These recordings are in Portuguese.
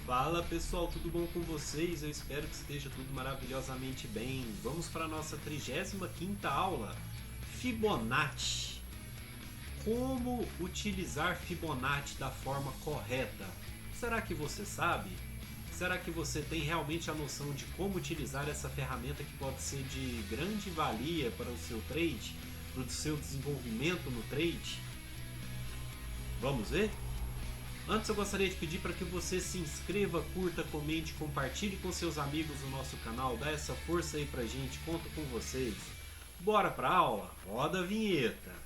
Fala pessoal, tudo bom com vocês? Eu espero que esteja tudo maravilhosamente bem. Vamos para a nossa 35ª aula, Fibonacci. Como utilizar Fibonacci da forma correta? Será que você sabe? Será que você tem realmente a noção de como utilizar essa ferramenta que pode ser de grande valia para o seu trade, para o seu desenvolvimento no trade? Vamos ver? Antes eu gostaria de pedir para que você se inscreva, curta, comente, compartilhe com seus amigos o nosso canal, dá essa força aí pra gente, conto com vocês. Bora pra aula? Roda a vinheta!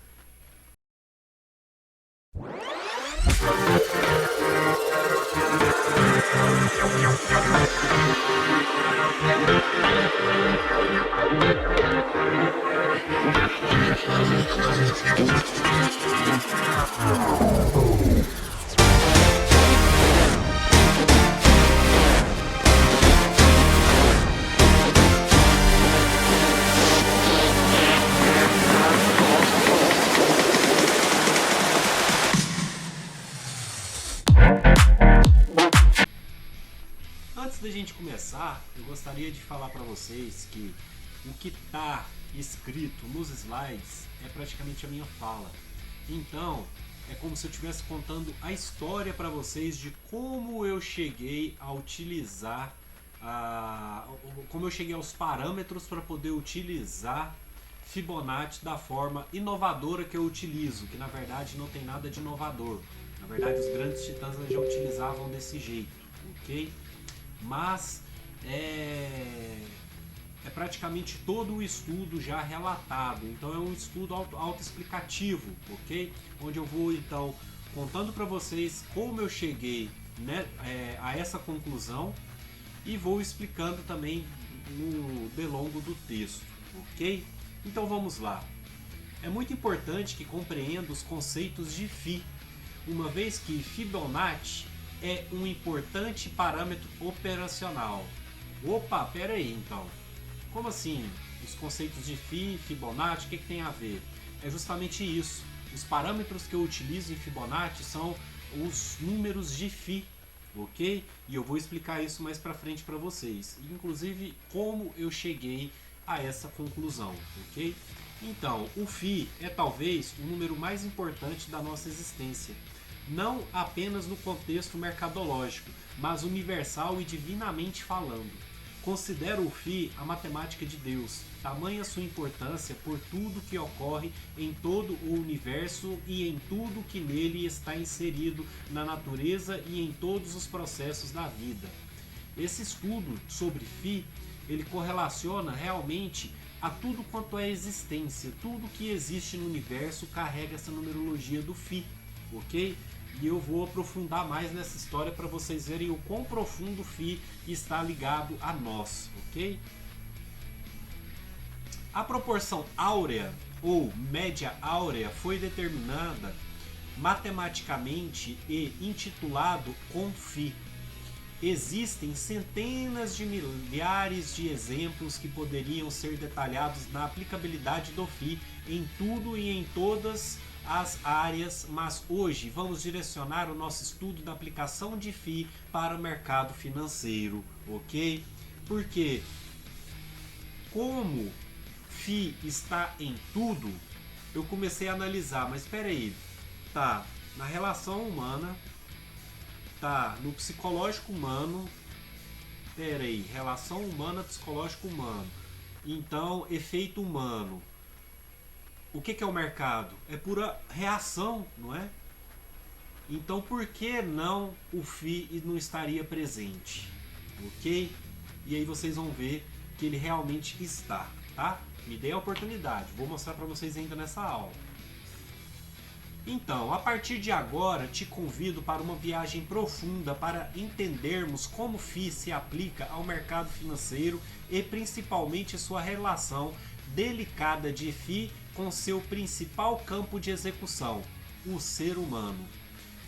Antes da gente começar, eu gostaria de falar para vocês que o que está escrito nos slides é praticamente a minha fala. Então, é como se eu estivesse contando a história para vocês de como eu cheguei a utilizar, como eu cheguei aos parâmetros para poder utilizar Fibonacci da forma inovadora que eu utilizo, que na verdade não tem nada de inovador. Na verdade, os grandes titãs já utilizavam desse jeito, ok? Mas é praticamente todo o estudo já relatado, então é um estudo autoexplicativo, ok? Onde eu vou então contando para vocês como eu cheguei, né, a essa conclusão e vou explicando também no delongo do texto, ok? Então vamos lá. É muito importante que compreenda os conceitos de Φ, uma vez que Fibonacci é um importante parâmetro operacional. Opa, pera aí então. Como assim? Os conceitos de Φ, Fibonacci, o que tem a ver? É justamente isso. Os parâmetros que eu utilizo em Fibonacci são os números de Φ, ok? E eu vou explicar isso mais pra frente para vocês. Inclusive, como eu cheguei a essa conclusão, ok? Então, o Φ é talvez o número mais importante da nossa existência. Não apenas no contexto mercadológico, mas universal e divinamente falando. Considero o Φ a matemática de Deus, tamanha sua importância por tudo que ocorre em todo o universo e em tudo que nele está inserido na natureza e em todos os processos da vida. Esse estudo sobre Φ, ele correlaciona realmente a tudo quanto é existência, tudo que existe no universo carrega essa numerologia do Φ, ok? E eu vou aprofundar mais nessa história para vocês verem o quão profundo o Φ está ligado a nós, ok? A proporção áurea ou média áurea foi determinada matematicamente e intitulado com Φ. Existem centenas de milhares de exemplos que poderiam ser detalhados na aplicabilidade do Φ em tudo e em todas as áreas, mas hoje vamos direcionar o nosso estudo da aplicação de Φ para o mercado financeiro, ok? Porque como Φ está em tudo, eu comecei a analisar, mas espera aí, tá na relação humana, tá no psicológico humano, espera aí, relação humana, psicológico humano, então efeito humano. O que é o mercado? É pura reação, não é? Então por que não o Φ não estaria presente? Ok? E aí vocês vão ver que ele realmente está, tá? Me dê a oportunidade, vou mostrar para vocês ainda nessa aula. Então, a partir de agora, te convido para uma viagem profunda para entendermos como Φ se aplica ao mercado financeiro e principalmente sua relação delicada de Φ com seu principal campo de execução, o ser humano.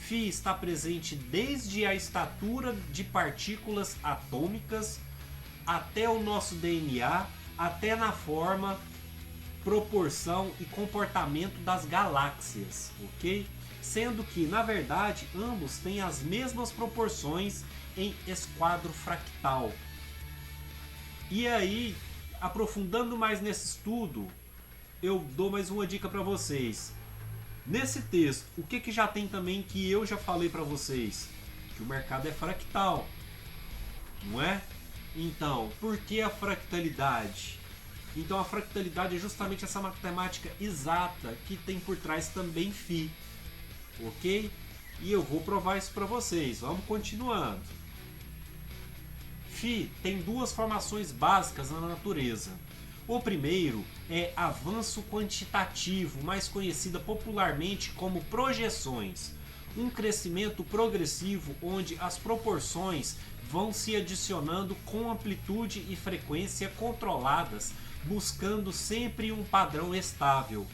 Φ está presente desde a estatura de partículas atômicas até o nosso DNA, até na forma, proporção e comportamento das galáxias, ok? sendo que, na verdade, ambos têm as mesmas proporções em esquadro fractal. E aí, aprofundando mais nesse estudo, eu dou mais uma dica para vocês. Nesse texto, o que já tem também que eu já falei para vocês? Que o mercado é fractal, não é? Então, por que a fractalidade? Então a fractalidade é justamente essa matemática exata que tem por trás também φ, ok? E eu vou provar isso para vocês. Vamos continuando. Φ tem duas formações básicas na natureza. O primeiro é avanço quantitativo, mais conhecida popularmente como projeções. Um crescimento progressivo onde as proporções vão se adicionando com amplitude e frequência controladas, buscando sempre um padrão estável.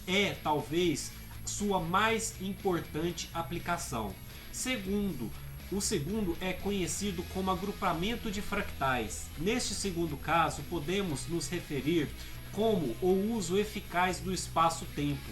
É, talvez, sua mais importante aplicação. O segundo é conhecido como agrupamento de fractais. Neste segundo caso, podemos nos referir como o uso eficaz do espaço-tempo.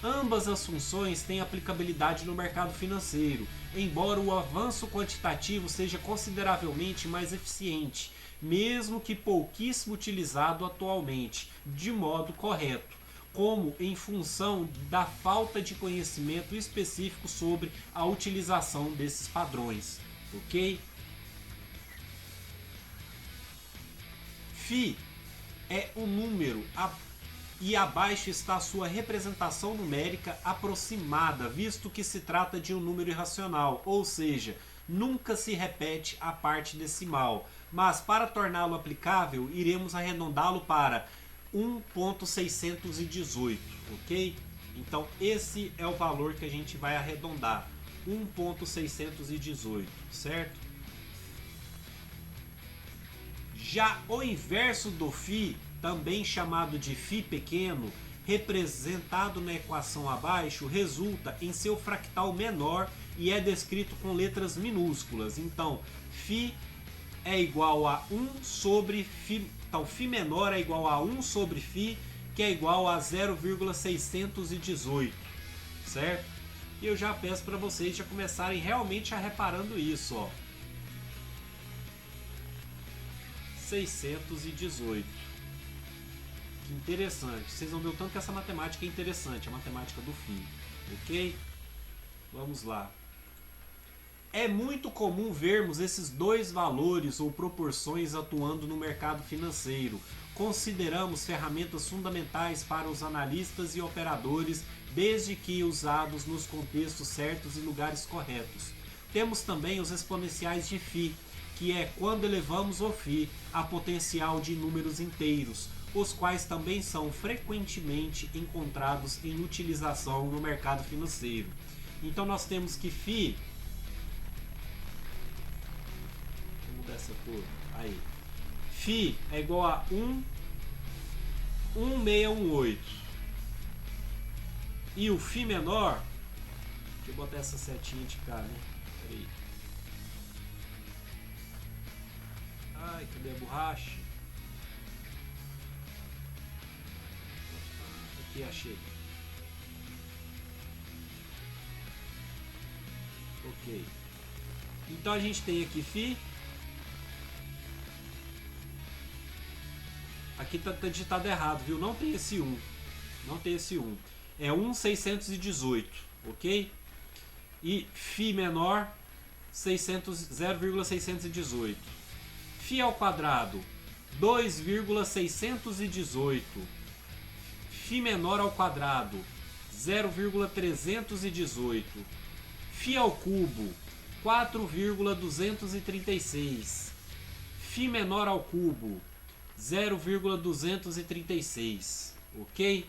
Ambas as funções têm aplicabilidade no mercado financeiro, embora o avanço quantitativo seja consideravelmente mais eficiente, mesmo que pouquíssimo utilizado atualmente, de modo correto, como em função da falta de conhecimento específico sobre a utilização desses padrões, ok? Φ é um número e abaixo está a sua representação numérica aproximada, visto que se trata de um número irracional, ou seja, nunca se repete a parte decimal, mas para torná-lo aplicável, iremos arredondá-lo para 1.618, ok? Então esse é o valor que a gente vai arredondar, 1.618, certo? Já o inverso do φ, também chamado de φ pequeno, representado na equação abaixo, resulta em seu fractal menor e é descrito com letras minúsculas. Então, φ é igual a 1 sobre φ, então φ menor é igual a 1 sobre φ, que é igual a 0,618, certo? E eu já peço para vocês já começarem realmente a reparando isso, ó. 618. Que interessante. Vocês vão ver o tanto que essa matemática é interessante, a matemática do φ, ok? Vamos lá. É muito comum vermos esses dois valores ou proporções atuando no mercado financeiro. Consideramos ferramentas fundamentais para os analistas e operadores, desde que usados nos contextos certos e lugares corretos. Temos também os exponenciais de φ, que é quando elevamos o φ a potencial de números inteiros, os quais também são frequentemente encontrados em utilização no mercado financeiro. Então nós temos que φ, vou mudar essa cor, aí, φ é igual a 1,618, e o φ menor, deixa eu botar essa setinha de cá, né? Peraí. Ai, cadê a borracha? Aqui, achei. Ok. Então a gente tem aqui φ. Aqui tá digitado errado, viu? Não tem esse 1. Não tem esse 1. É 1,618, ok? E φ menor 0,618. Φ ao quadrado 2,618. Φ menor ao quadrado 0,318. Φ ao cubo 4,236. Φ menor ao cubo 0,236, ok?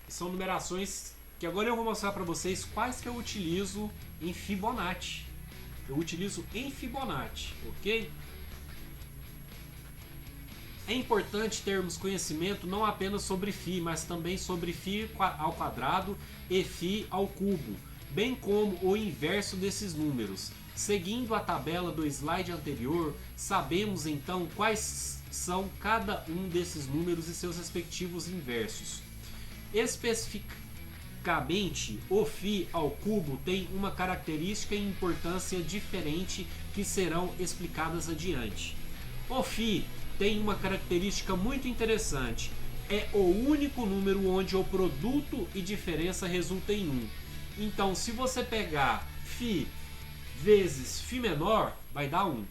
São numerações que agora eu vou mostrar para vocês quais que eu utilizo em Fibonacci. Eu utilizo em Fibonacci, ok? É importante termos conhecimento não apenas sobre φ, mas também sobre φ ao quadrado e φ ao cubo, bem como o inverso desses números. Seguindo a tabela do slide anterior, sabemos então quais são cada um desses números e seus respectivos inversos. Especificamente, o φ ao cubo tem uma característica e importância diferente que serão explicadas adiante. O φ tem uma característica muito interessante. É o único número onde o produto e diferença resultam em 1. Então, se você pegar φ vezes φ menor, vai dar 1.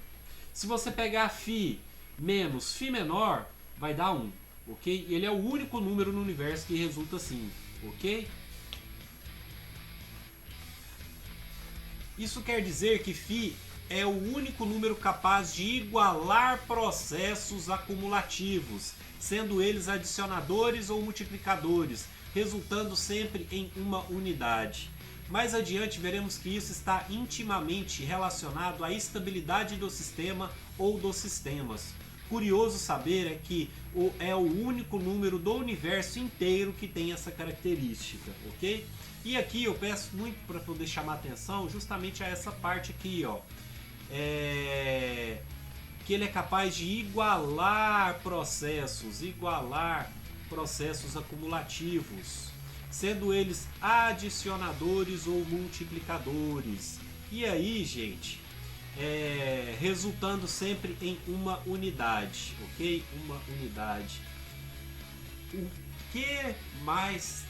Se você pegar φ menos φ menor, vai dar 1. Ok? Ele é o único número no universo que resulta assim. Ok? Isso quer dizer que φ é o único número capaz de igualar processos acumulativos, sendo eles adicionadores ou multiplicadores, resultando sempre em uma unidade. Mais adiante veremos que isso está intimamente relacionado à estabilidade do sistema ou dos sistemas. Curioso saber é que é o único número do universo inteiro que tem essa característica, ok? E aqui eu peço muito para poder chamar atenção justamente a essa parte aqui, ó. Que ele é capaz de igualar processos acumulativos, sendo eles adicionadores ou multiplicadores. E aí, gente, resultando sempre em uma unidade, ok? Uma unidade. O que mais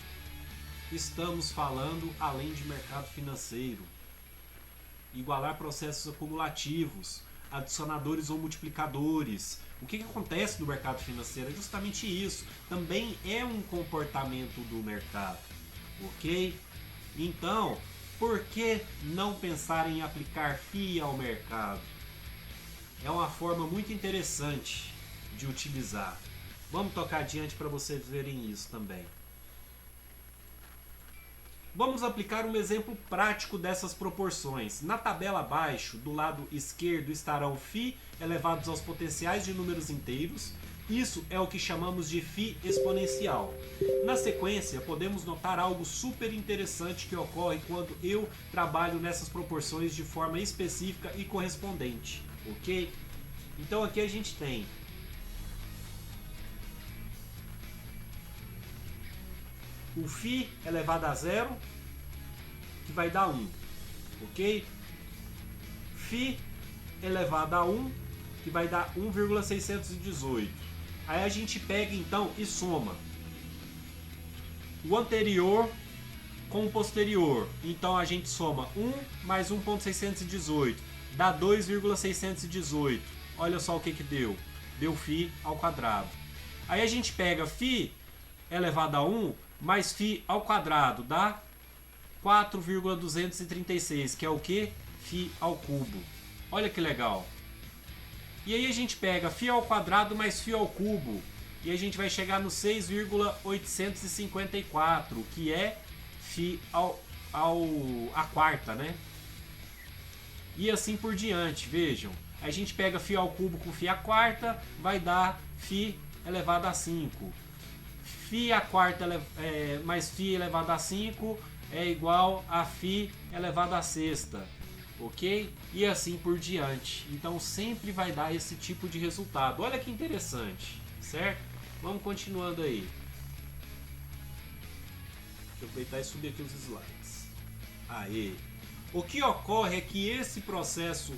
estamos falando além de mercado financeiro? Igualar processos acumulativos, adicionadores ou multiplicadores. O que acontece no mercado financeiro é justamente isso. Também é um comportamento do mercado, ok? Então, por que não pensar em aplicar FII ao mercado? É uma forma muito interessante de utilizar. Vamos tocar adiante para vocês verem isso também. Vamos aplicar um exemplo prático dessas proporções. Na tabela abaixo, do lado esquerdo, estarão φ elevados aos potenciais de números inteiros. Isso é o que chamamos de φ exponencial. Na sequência, podemos notar algo super interessante que ocorre quando eu trabalho nessas proporções de forma específica e correspondente, ok? Então aqui a gente tem o φ elevado a zero, que vai dar 1, ok? φ elevado a 1, que vai dar 1,618. Aí a gente pega então e soma o anterior com o posterior. Então a gente soma 1 mais 1,618, dá 2,618. Olha só o que deu. Deu φ ao quadrado. Aí a gente pega φ elevado a 1 mais φ ao quadrado, dá 4,236, que é o que? Φ ao cubo. Olha que legal. E aí a gente pega φ ao quadrado mais φ ao cubo, e a gente vai chegar no 6,854, que é φ a quarta, né? E assim por diante, vejam. A gente pega φ ao cubo com φ à quarta, vai dar φ elevado a 5. φ à quarta mais φ elevado a 5 é igual a φ elevado a sexta, ok? E assim por diante. Então sempre vai dar esse tipo de resultado. Olha que interessante, certo? Vamos continuando aí. Deixa eu aproveitar e subir aqui os slides. Aí. O que ocorre é que esse processo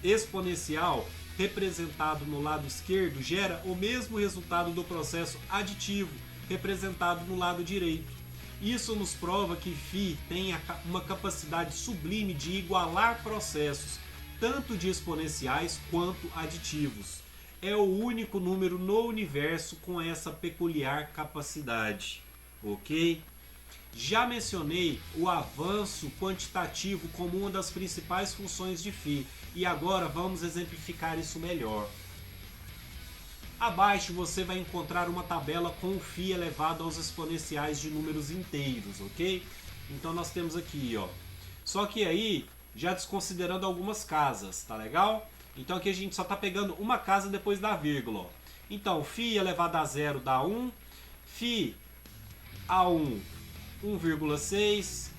exponencial representado no lado esquerdo gera o mesmo resultado do processo aditivo representado no lado direito. Isso nos prova que φ tem uma capacidade sublime de igualar processos, tanto de exponenciais quanto aditivos. É o único número no universo com essa peculiar capacidade, ok? Já mencionei o avanço quantitativo como uma das principais funções de φ, e agora vamos exemplificar isso melhor. Abaixo você vai encontrar uma tabela com o φ elevado aos exponenciais de números inteiros, ok? Então nós temos aqui, ó. Só que aí, já desconsiderando algumas casas, tá legal? Então aqui a gente só está pegando uma casa depois da vírgula, ó. Então, φ elevado a zero dá 1, φ a 1, 1,6,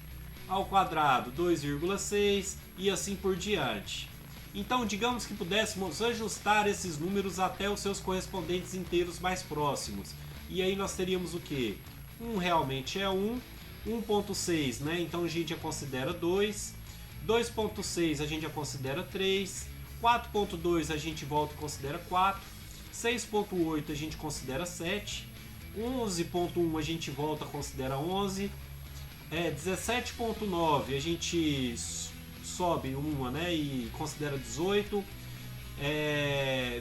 ao quadrado 2,6 e assim por diante. Então, digamos que pudéssemos ajustar esses números até os seus correspondentes inteiros mais próximos. E aí nós teríamos o quê? 1 realmente é 1. 1.6, né? Então a gente já considera 2. 2.6 a gente já considera 3. 4.2 a gente volta e considera 4. 6.8 a gente considera 7. 11.1 a gente volta e considera 11. 17.9 a gente sobe uma, né, e considera 18.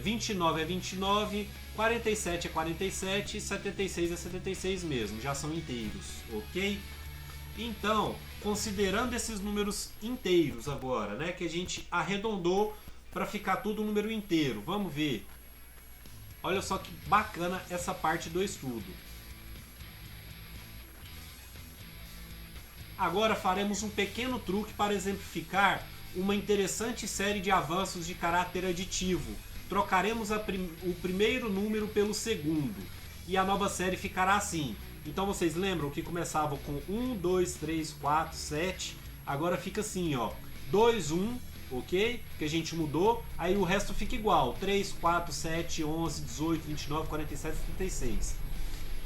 29 é 29. 47 é 47 e 76 é 76 mesmo, já são inteiros, ok? Então, considerando esses números inteiros agora, né, que a gente arredondou para ficar tudo número inteiro, vamos ver. Olha só que bacana essa parte do estudo. Agora faremos um pequeno truque para exemplificar uma interessante série de avanços de caráter aditivo. Trocaremos o primeiro número pelo segundo e a nova série ficará assim. Então vocês lembram que começava com 1, 2, 3, 4, 7. Agora fica assim, ó, 2, 1, ok? Que a gente mudou. Aí o resto fica igual, 3, 4, 7, 11, 18, 29, 47, 76.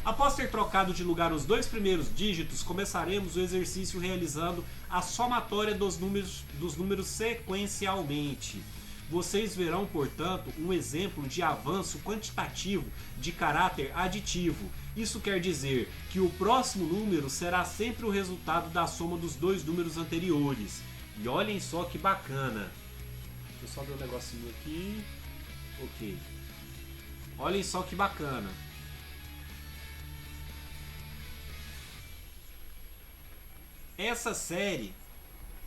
Após ter trocado de lugar os dois primeiros dígitos, começaremos o exercício realizando a somatória dos números sequencialmente. Vocês verão, portanto, um exemplo de avanço quantitativo de caráter aditivo. Isso quer dizer que o próximo número será sempre o resultado da soma dos dois números anteriores. E olhem só que bacana. Deixa eu só ver um negocinho aqui. Ok. Olhem só que bacana. Essa série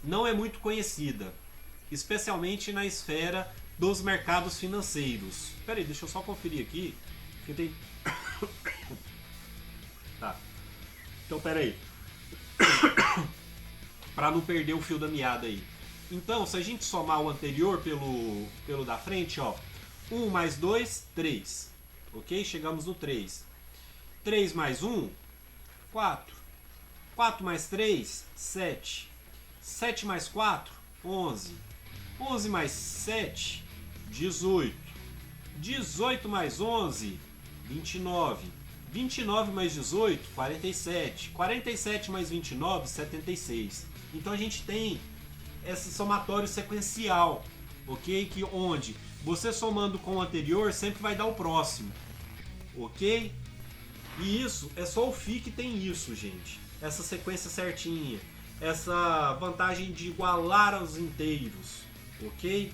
não é muito conhecida, especialmente na esfera dos mercados financeiros. Espera aí, deixa eu só conferir aqui, porque tem... Tá. Então, espera aí. Para não perder o fio da meada aí. Então, se a gente somar o anterior pelo da frente, ó, 1 mais 2, 3. Ok? Chegamos no 3. 3 mais 1, 4. 4 mais 3, 7. 7 mais 4, 11. 11 mais 7, 18. 18 mais 11, 29. 29 mais 18, 47. 47 mais 29, 76. Então a gente tem esse somatório sequencial, ok? Que onde você somando com o anterior sempre vai dar o próximo, ok? E isso é só o Fi que tem isso, gente. Essa sequência certinha, essa vantagem de igualar aos inteiros, ok?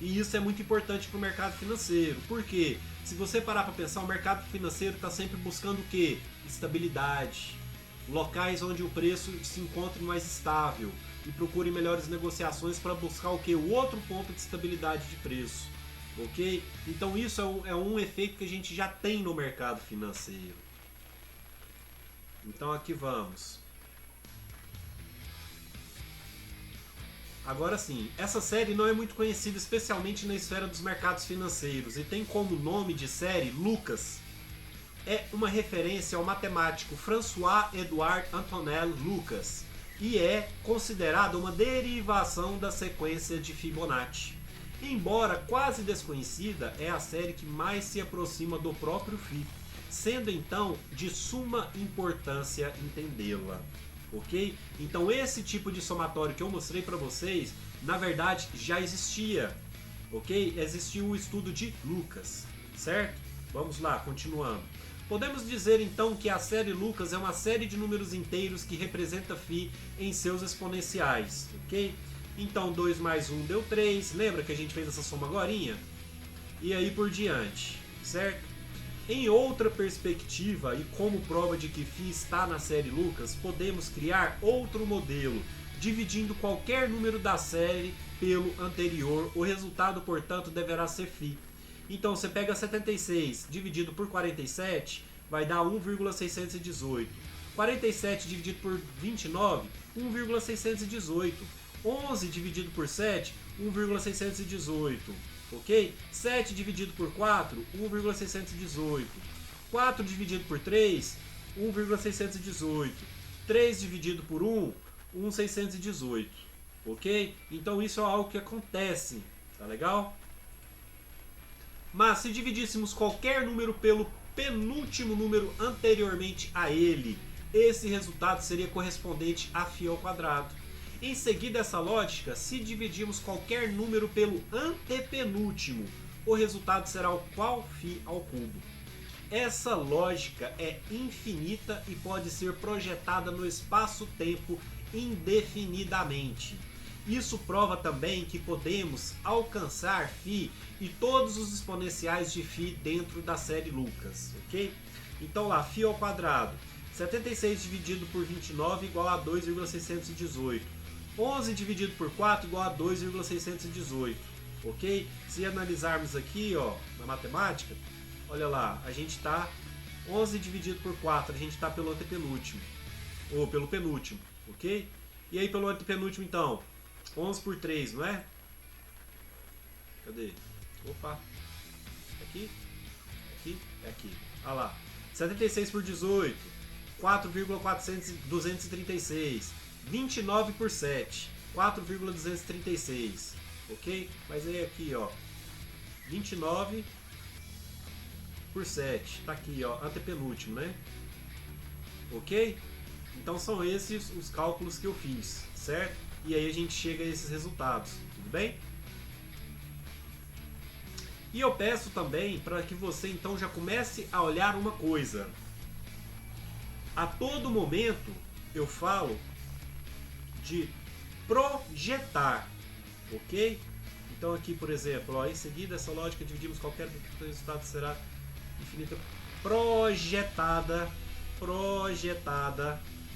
E isso é muito importante para o mercado financeiro. Por quê? Se você parar para pensar, o mercado financeiro está sempre buscando o quê? Estabilidade. Locais onde o preço se encontre mais estável e procure melhores negociações para buscar o quê? O outro ponto de estabilidade de preço, ok? Então isso é um efeito que a gente já tem no mercado financeiro. Então aqui vamos. Agora sim, essa série não é muito conhecida, especialmente na esfera dos mercados financeiros, e tem como nome de série Lucas. É uma referência ao matemático François-Edouard Antoine Lucas e é considerada uma derivação da sequência de Fibonacci. Embora quase desconhecida, é a série que mais se aproxima do próprio Fi, sendo então de suma importância entendê-la. Ok? Então esse tipo de somatório que eu mostrei para vocês, na verdade já existia, ok? Existia o estudo de Lucas, certo? Vamos lá, continuando. Podemos dizer então que a série Lucas é uma série de números inteiros que representa Φ em seus exponenciais, ok? Então 2 mais 1 deu 3, lembra que a gente fez essa soma agorinha? E aí por diante, certo? Em outra perspectiva, e como prova de que Φ está na série Lucas, podemos criar outro modelo, dividindo qualquer número da série pelo anterior. O resultado, portanto, deverá ser Φ. Então, você pega 76 dividido por 47, vai dar 1,618. 47 dividido por 29, 1,618. 11 dividido por 7, 1,618. Ok? 7 dividido por 4, 1,618. 4 dividido por 3, 1,618. 3 dividido por 1, 1,618. Ok? Então isso é algo que acontece. Tá legal? Mas se dividíssemos qualquer número pelo penúltimo número anteriormente a ele, esse resultado seria correspondente a φ ao quadrado. Em seguida essa lógica, se dividirmos qualquer número pelo antepenúltimo, o resultado será o qual φ ao cubo. Essa lógica é infinita e pode ser projetada no espaço-tempo indefinidamente. Isso prova também que podemos alcançar φ e todos os exponenciais de φ dentro da série Lucas, ok? Então lá, φ ao quadrado, 76 dividido por 29 igual a 2,618. 11 dividido por 4 igual a 2,618, ok? Se analisarmos aqui, ó, na matemática, olha lá, a gente está 11 dividido por 4, a gente está pelo antepenúltimo, ou pelo penúltimo, ok? E aí pelo antepenúltimo então, 11 por 3, não é? Cadê? Opa, aqui, aqui, é aqui, olha lá, 76 por 18, 4,236, 29 por 7, 4,236, ok? Mas aí aqui, ó, 29 por 7, tá aqui, ó, antepenúltimo, né? Ok? Então são esses os cálculos que eu fiz, certo? E aí a gente chega a esses resultados, tudo bem? E eu peço também para que você então já comece a olhar uma coisa. A todo momento eu falo de projetar, ok? Então aqui, por exemplo, ó, em seguida essa lógica dividimos qualquer resultado será infinita projetada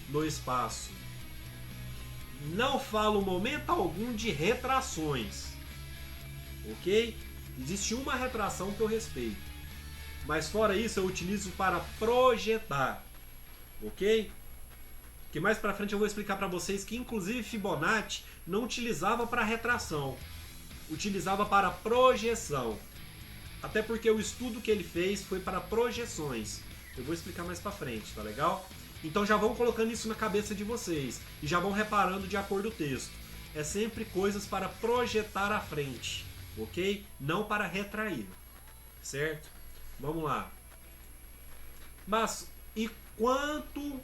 no espaço. Não falo momento algum de retrações, ok? Existe uma retração que eu respeito, mas fora isso eu utilizo para projetar, ok? Que mais pra frente eu vou explicar para vocês que inclusive Fibonacci não utilizava para retração, utilizava para projeção. Até porque o estudo que ele fez foi para projeções. Eu vou explicar mais pra frente, tá legal? Então já vão colocando isso na cabeça de vocês e já vão reparando de acordo com o texto. É sempre coisas para projetar à frente, ok? Não para retrair, certo? Vamos lá. Mas e quanto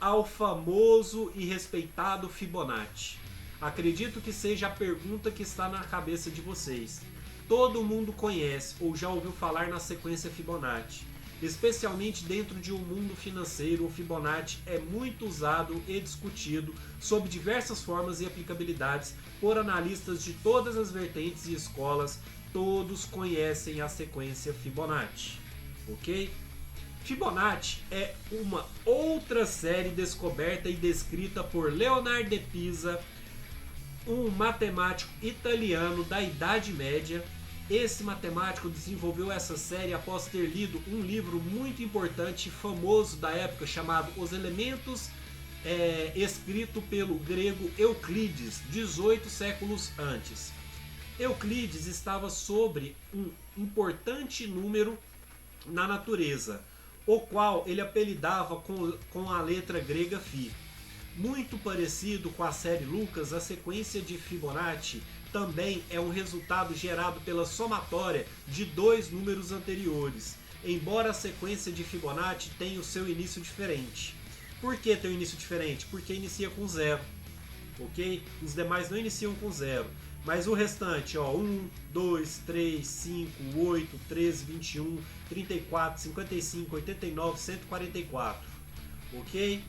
ao famoso e respeitado Fibonacci? Acredito que seja a pergunta que está na cabeça de vocês. Todo mundo conhece ou já ouviu falar na sequência Fibonacci. Especialmente dentro de um mundo financeiro, o Fibonacci é muito usado e discutido sob diversas formas e aplicabilidades por analistas de todas as vertentes e escolas. Todos conhecem a sequência Fibonacci, ok? Fibonacci é uma outra série descoberta e descrita por Leonardo de Pisa, um matemático italiano da Idade Média. Esse matemático desenvolveu essa série após ter lido um livro muito importante e famoso da época chamado Os Elementos, escrito pelo grego Euclides, 18 séculos antes. Euclides estava sobre um importante número na natureza, o qual ele apelidava com a letra grega φ. Muito parecido com a série Lucas, a sequência de Fibonacci também é um resultado gerado pela somatória de dois números anteriores, embora a sequência de Fibonacci tenha o seu início diferente. Por que tem um início diferente? Porque inicia com zero, ok? Os demais não iniciam com zero. Mas o restante, ó, 1, 2, 3, 5, 8, 13, 21, 34, 55, 89, 144. Ok?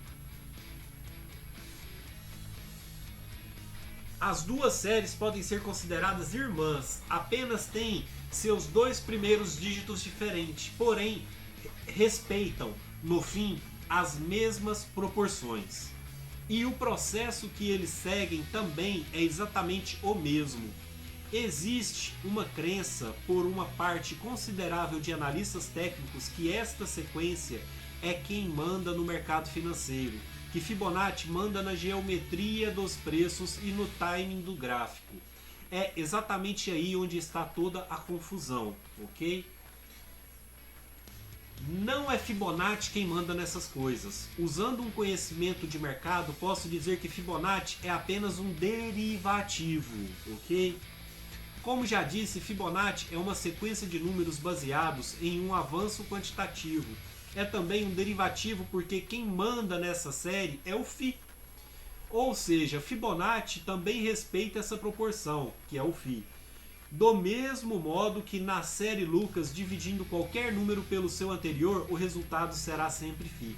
As duas séries podem ser consideradas irmãs, apenas têm seus dois primeiros dígitos diferentes, porém respeitam, no fim, as mesmas proporções. E o processo que eles seguem também é exatamente o mesmo. Existe uma crença por uma parte considerável de analistas técnicos que esta sequência é quem manda no mercado financeiro, que Fibonacci manda na geometria dos preços e no timing do gráfico. É exatamente aí onde está toda a confusão, ok? Não é Fibonacci quem manda nessas coisas. Usando um conhecimento de mercado, posso dizer que Fibonacci é apenas um derivativo, ok? Como já disse, Fibonacci é uma sequência de números baseados em um avanço quantitativo. é também um derivativo porque quem manda nessa série é o φ. Ou seja, Fibonacci também respeita essa proporção, que é o φ. Do mesmo modo que na série Lucas, dividindo qualquer número pelo seu anterior, o resultado será sempre φ.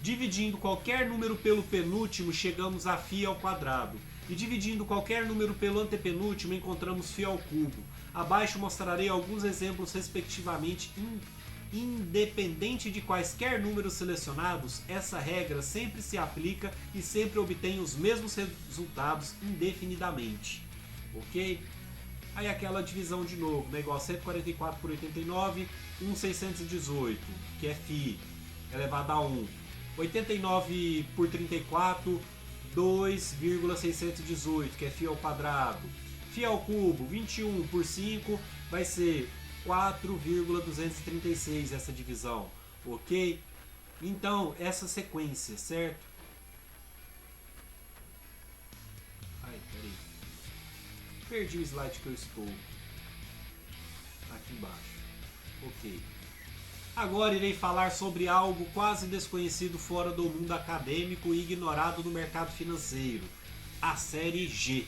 Dividindo qualquer número pelo penúltimo, chegamos a φ ao quadrado. E dividindo qualquer número pelo antepenúltimo, encontramos φ ao cubo. Abaixo mostrarei alguns exemplos respectivamente. Independente de quaisquer números selecionados, essa regra sempre se aplica e sempre obtém os mesmos resultados indefinidamente. Ok? Aí aquela divisão de novo, né? Igual a 144 por 89, 1,618, que é φ elevado a 1. 89 por 34, 2,618, que é φ ao quadrado. Φ ao cubo, 21 por 5, vai ser 4,236 essa divisão, ok? Então, essa sequência, certo? Ai, peraí. Perdi o slide que eu estou. Aqui embaixo. Ok. Agora irei falar sobre algo quase desconhecido fora do mundo acadêmico e ignorado no mercado financeiro. A série G.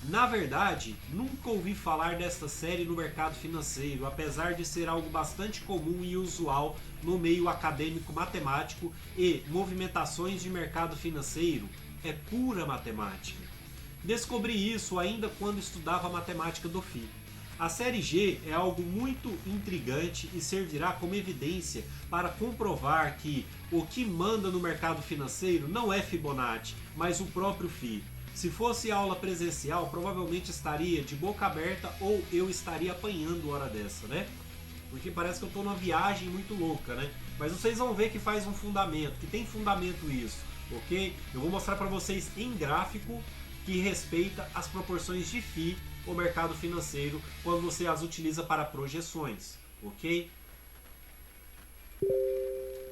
Na verdade, nunca ouvi falar desta série no mercado financeiro, apesar de ser algo bastante comum e usual no meio acadêmico matemático e movimentações de mercado financeiro é pura matemática. Descobri isso ainda quando estudava matemática do FI. A série G é algo muito intrigante e servirá como evidência para comprovar que o que manda no mercado financeiro não é Fibonacci, mas o próprio FI. Se fosse aula presencial, provavelmente estaria de boca aberta ou eu estaria apanhando hora dessa, né? Porque parece que eu estou numa viagem muito louca, né? Mas vocês vão ver que faz um fundamento, que tem fundamento isso, ok? Eu vou mostrar para vocês em gráfico que respeita as proporções de φ o mercado financeiro quando você as utiliza para projeções, ok?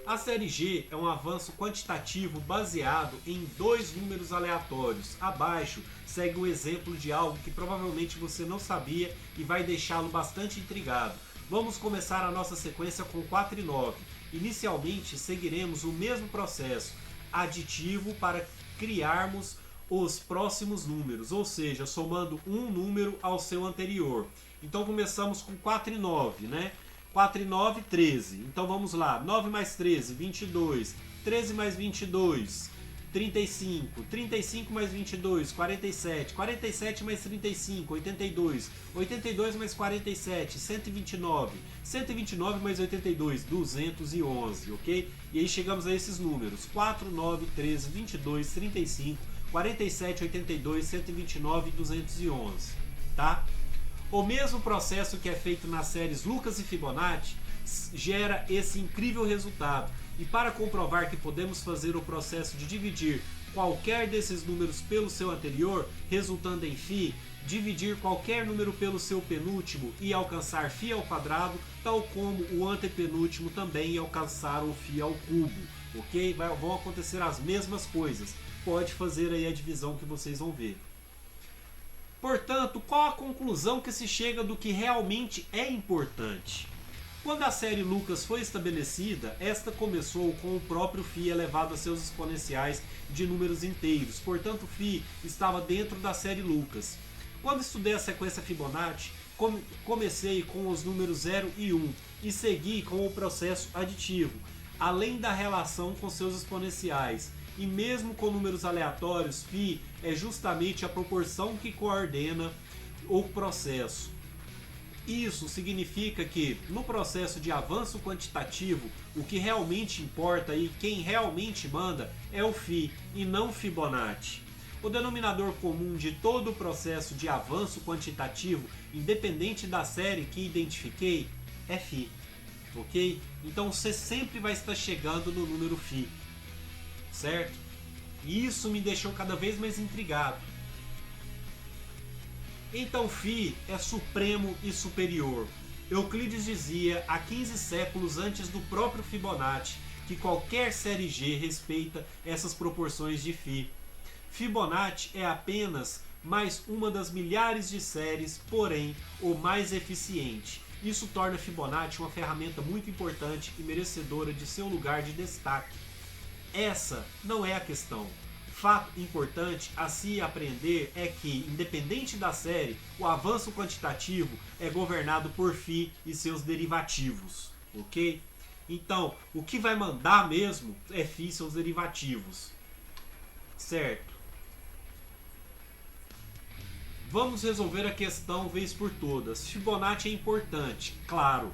A série G é um avanço quantitativo baseado em dois números aleatórios. Abaixo segue o exemplo de algo que provavelmente você não sabia e vai deixá-lo bastante intrigado. Vamos começar a nossa sequência com 4 e 9. Inicialmente seguiremos o mesmo processo aditivo para criarmos os próximos números, ou seja, somando um número ao seu anterior. Então começamos com 4 e 9, né? 4 e 9, 13. Então vamos lá. 9 mais 13, 22. 13 mais 22, 35. 35 mais 22, 47. 47 mais 35, 82. 82 mais 47, 129. 129 mais 82, 211, ok? E aí chegamos a esses números. 4, 9, 13, 22, 35, 47, 82, 129 e 211, tá? O mesmo processo que é feito nas séries Lucas e Fibonacci gera esse incrível resultado. E para comprovar que podemos fazer o processo de dividir qualquer desses números pelo seu anterior, resultando em φ, dividir qualquer número pelo seu penúltimo e alcançar φ ao quadrado, tal como o antepenúltimo também e alcançar o φ ao cubo, ok? Vão acontecer as mesmas coisas. Pode fazer aí a divisão que vocês vão ver. Portanto, qual a conclusão que se chega do que realmente é importante? Quando a série Lucas foi estabelecida, esta começou com o próprio φ elevado a seus exponenciais de números inteiros, portanto φ estava dentro da série Lucas. Quando estudei a sequência Fibonacci, comecei com os números 0 e 1 e segui com o processo aditivo, além da relação com seus exponenciais. E mesmo com números aleatórios, φ é justamente a proporção que coordena o processo. Isso significa que no processo de avanço quantitativo, o que realmente importa e quem realmente manda é o φ e não Fibonacci. O denominador comum de todo o processo de avanço quantitativo, independente da série que identifiquei, é φ, ok? Então você sempre vai estar chegando no número φ. Certo? E isso me deixou cada vez mais intrigado. Então φ é supremo e superior. Euclides dizia há 15 séculos antes do próprio Fibonacci que qualquer série G respeita essas proporções de φ. Fibonacci é apenas mais uma das milhares de séries, porém o mais eficiente. Isso torna Fibonacci uma ferramenta muito importante e merecedora de seu lugar de destaque. Essa não é a questão. Fato importante a se aprender é que, independente da série, o avanço quantitativo é governado por φ e seus derivativos, ok? Então, o que vai mandar mesmo é φ e seus derivativos, certo? Vamos resolver a questão vez por todas. Fibonacci é importante, claro.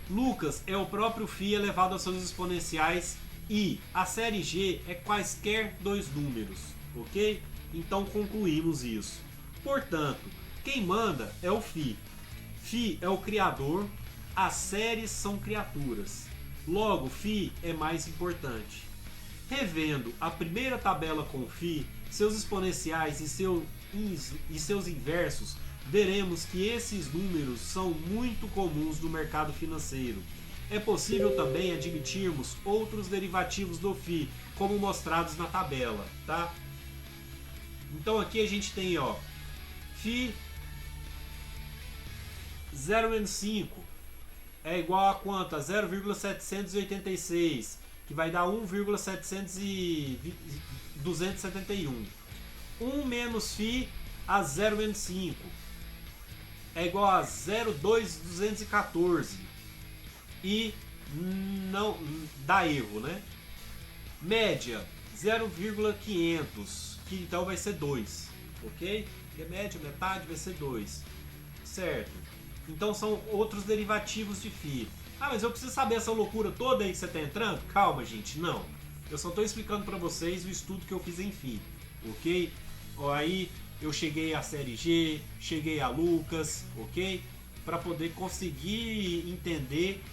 Lucas é o próprio φ elevado aos seus exponenciais e a série G é quaisquer dois números, ok? Então concluímos isso. Portanto, quem manda é o φ. φ é o criador, as séries são criaturas. Logo, φ é mais importante. Revendo a primeira tabela com φ, seus exponenciais e seus inversos, veremos que esses números são muito comuns no mercado financeiro. É possível também admitirmos outros derivativos do φ, como mostrados na tabela, tá? Então aqui a gente tem, ó, φ 0-5 é igual a quanto? A 0,786, que vai dar 1,271. 1 menos φ a 0-5 é igual a 0,214 e não dá erro, né? Média 0,500, que então vai ser 2, ok? Porque média, metade vai ser 2, certo? Então são outros derivativos de φ. Ah, mas eu preciso saber essa loucura toda aí que você está entrando? Calma, gente, não. Eu só estou explicando para vocês o estudo que eu fiz em φ, ok? Aí eu cheguei a série G, cheguei a Lucas, ok? Para poder conseguir entender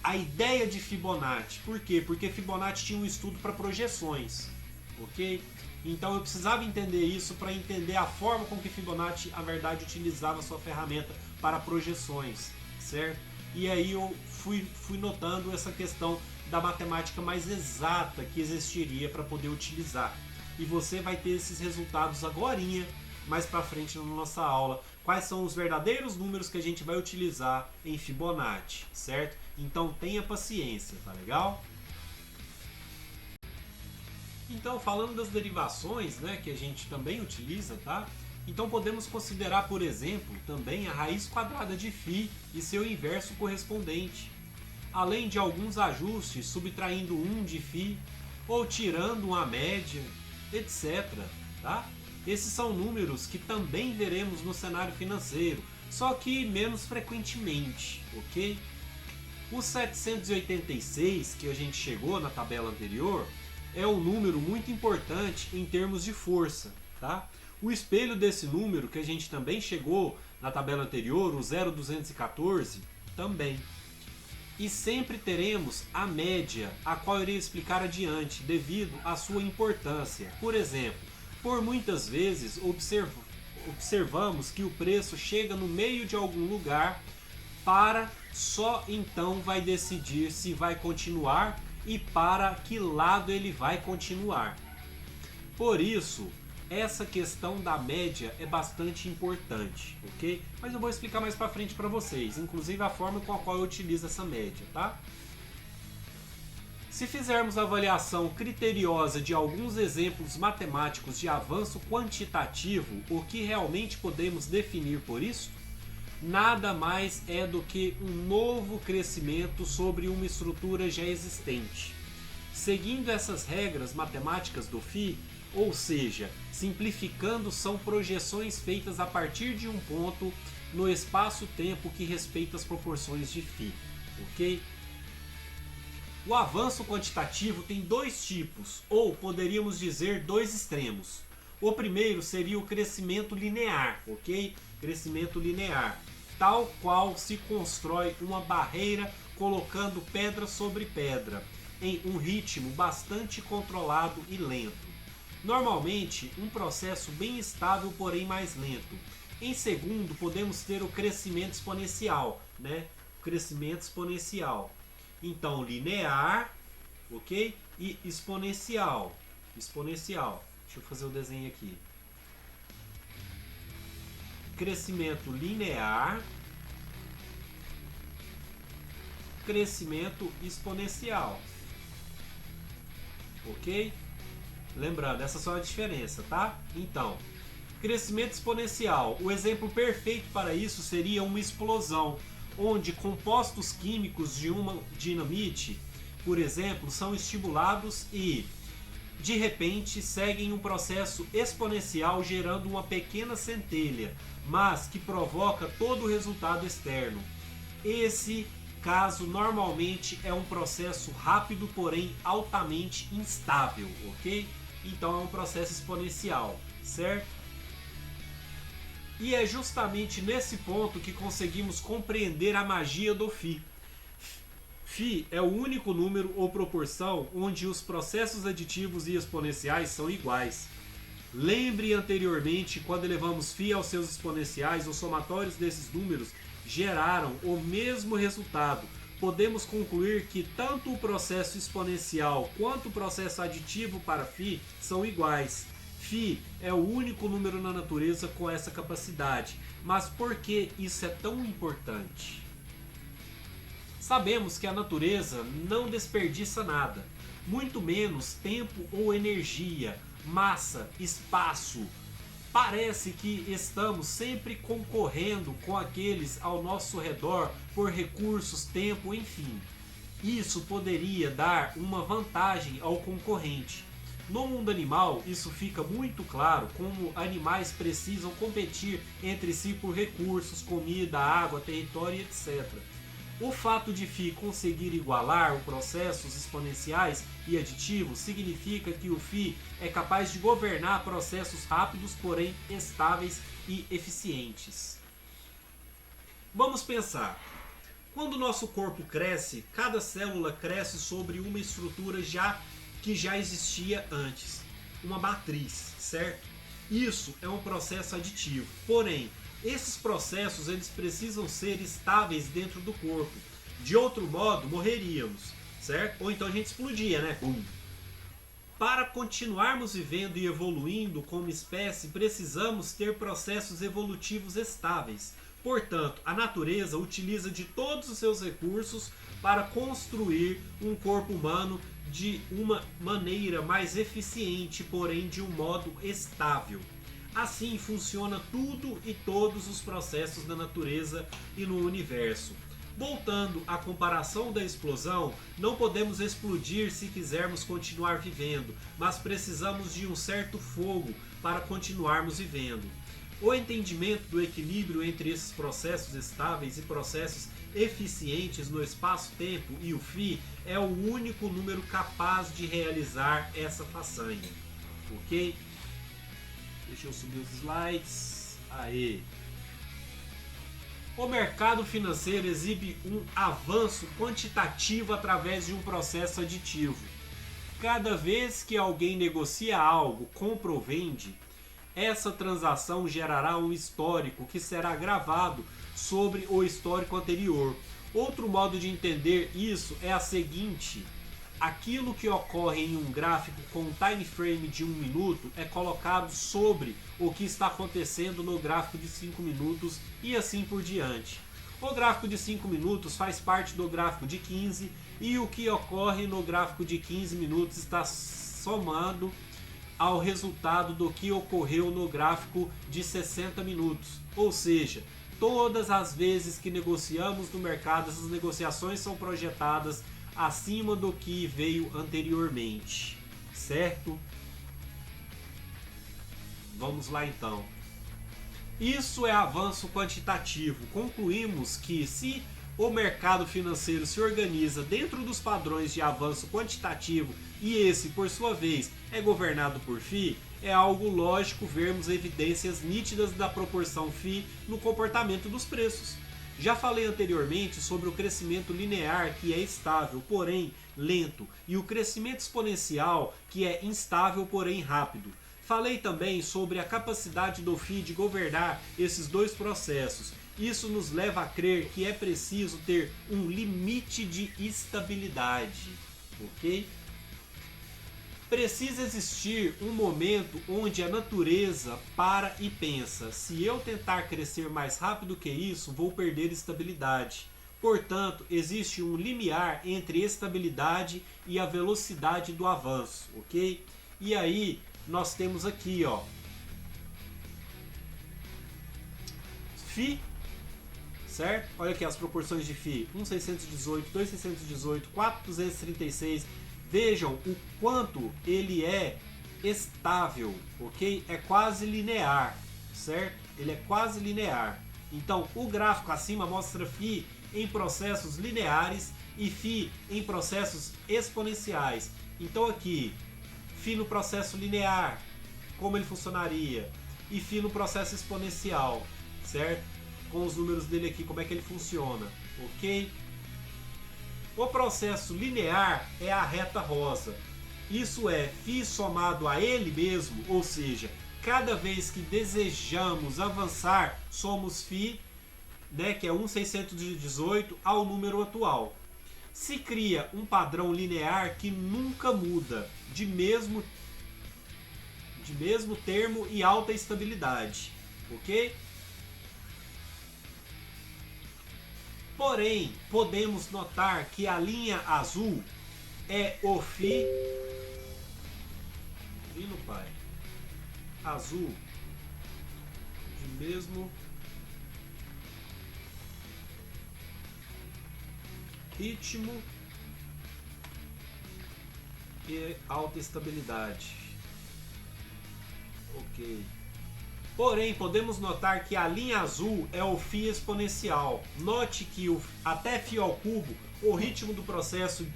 a ideia de Fibonacci. Por quê? Porque Fibonacci tinha um estudo para projeções, ok? Então eu precisava entender isso para entender a forma com que Fibonacci, na verdade, utilizava a sua ferramenta para projeções, certo? E aí eu fui notando essa questão da matemática mais exata que existiria para poder utilizar. E você vai ter esses resultados agorinha, mais para frente na nossa aula, quais são os verdadeiros números que a gente vai utilizar em Fibonacci, certo? Então tenha paciência, tá legal? Então, falando das derivações, né, que a gente também utiliza, tá? Então podemos considerar, por exemplo, também a raiz quadrada de φ e seu inverso correspondente, além de alguns ajustes subtraindo 1 de φ ou tirando uma média, etc. Tá? Esses são números que também veremos no cenário financeiro, só que menos frequentemente, ok? O 786, que a gente chegou na tabela anterior, é um número muito importante em termos de força, tá? O espelho desse número, que a gente também chegou na tabela anterior, o 0,214, também. E sempre teremos a média, a qual eu irei explicar adiante, devido à sua importância. Por exemplo, por muitas vezes observamos que o preço chega no meio de algum lugar para só então vai decidir se vai continuar e para que lado ele vai continuar. Por isso, essa questão da média é bastante importante, ok? Mas eu vou explicar mais para frente para vocês, inclusive a forma com a qual eu utilizo essa média, tá? Se fizermos a avaliação criteriosa de alguns exemplos matemáticos de avanço quantitativo, o que realmente podemos definir por isso? Nada mais é do que um novo crescimento sobre uma estrutura já existente. Seguindo essas regras matemáticas do φ, ou seja, simplificando, são projeções feitas a partir de um ponto no espaço-tempo que respeita as proporções de φ, ok? O avanço quantitativo tem dois tipos, ou poderíamos dizer dois extremos. O primeiro seria o crescimento linear, ok? Crescimento linear, tal qual se constrói uma barreira colocando pedra sobre pedra, em um ritmo bastante controlado e lento. Normalmente, um processo bem estável, porém mais lento. Em segundo, podemos ter o crescimento exponencial, né? Crescimento exponencial. Então, linear, ok? E exponencial. Exponencial. Deixa eu fazer o desenho aqui. Crescimento linear crescimento exponencial. Ok? Lembrando, essas são a diferença, tá? Então, crescimento exponencial. O exemplo perfeito para isso seria uma explosão, onde compostos químicos de uma dinamite, por exemplo, são estimulados e, de repente, seguem um processo exponencial gerando uma pequena centelha, mas que provoca todo o resultado externo. Esse caso normalmente é um processo rápido, porém altamente instável, ok? Então é um processo exponencial, certo? E é justamente nesse ponto que conseguimos compreender a magia do Φ. Φ é o único número ou proporção onde os processos aditivos e exponenciais são iguais. Lembre anteriormente, quando elevamos Φ aos seus exponenciais, os somatórios desses números geraram o mesmo resultado. Podemos concluir que tanto o processo exponencial quanto o processo aditivo para Φ são iguais. Φ é o único número na natureza com essa capacidade. Mas por que isso é tão importante? Sabemos que a natureza não desperdiça nada, muito menos tempo ou energia, massa, espaço. Parece que estamos sempre concorrendo com aqueles ao nosso redor por recursos, tempo, enfim. Isso poderia dar uma vantagem ao concorrente. No mundo animal, isso fica muito claro como animais precisam competir entre si por recursos, comida, água, território, etc. O fato de Φ conseguir igualar os processos exponenciais e aditivos significa que o Φ é capaz de governar processos rápidos, porém estáveis e eficientes. Vamos pensar. Quando o nosso corpo cresce, cada célula cresce sobre uma estrutura que já existia antes, uma matriz, certo? Isso é um processo aditivo, porém, esses processos eles precisam ser estáveis dentro do corpo. De outro modo, morreríamos, certo? Ou então a gente explodia, né? Para continuarmos vivendo e evoluindo como espécie, precisamos ter processos evolutivos estáveis. Portanto, a natureza utiliza de todos os seus recursos para construir um corpo humano de uma maneira mais eficiente, porém de um modo estável. Assim funciona tudo e todos os processos da natureza e no universo. Voltando à comparação da explosão, não podemos explodir se quisermos continuar vivendo, mas precisamos de um certo fogo para continuarmos vivendo. O entendimento do equilíbrio entre esses processos estáveis e processos eficientes no espaço-tempo e o Φ é o único número capaz de realizar essa façanha. Ok? Deixa eu subir os slides. Aê! O mercado financeiro exibe um avanço quantitativo através de um processo aditivo. Cada vez que alguém negocia algo, compra ou vende, essa transação gerará um histórico que será gravado sobre o histórico anterior. Outro modo de entender isso é a seguinte: aquilo que ocorre em um gráfico com um time frame de 1 minuto é colocado sobre o que está acontecendo no gráfico de 5 minutos e assim por diante. O gráfico de 5 minutos faz parte do gráfico de 15 e o que ocorre no gráfico de 15 minutos está somando ao resultado do que ocorreu no gráfico de 60 minutos. Ou seja, todas as vezes que negociamos no mercado, essas negociações são projetadas acima do que veio anteriormente, certo? Vamos lá então. Isso é avanço quantitativo. Concluímos que se o mercado financeiro se organiza dentro dos padrões de avanço quantitativo e esse, por sua vez, é governado por Φ, é algo lógico vermos evidências nítidas da proporção Φ no comportamento dos preços. Já falei anteriormente sobre o crescimento linear, que é estável, porém lento, e o crescimento exponencial, que é instável, porém rápido. Falei também sobre a capacidade do Φ de governar esses dois processos. Isso nos leva a crer que é preciso ter um limite de estabilidade, ok? Precisa existir um momento onde a natureza para e pensa: se eu tentar crescer mais rápido que isso, vou perder estabilidade. Portanto, existe um limiar entre estabilidade e a velocidade do avanço, ok? E aí nós temos aqui, ó, φ, certo? Olha aqui as proporções de φ: 1,618, 2,618, 4,236. Vejam o quanto ele é estável, ok? É quase linear, certo? Ele é quase linear. Então, o gráfico acima mostra φ em processos lineares e φ em processos exponenciais. Então aqui, φ no processo linear, como ele funcionaria, e φ no processo exponencial, certo? Com os números dele aqui, como é que ele funciona, ok? O processo linear é a reta rosa. Isso é φ somado a ele mesmo, ou seja, cada vez que desejamos avançar, somos φ, né, que é 1,618, ao número atual. Se cria um padrão linear que nunca muda, de mesmo termo e alta estabilidade, ok? Porém, podemos notar que a linha azul é o φ, no pai, azul, de mesmo ritmo e alta estabilidade, ok? Porém, podemos notar que a linha azul é o φ exponencial. Note que até φ ao cubo, o ritmo do processo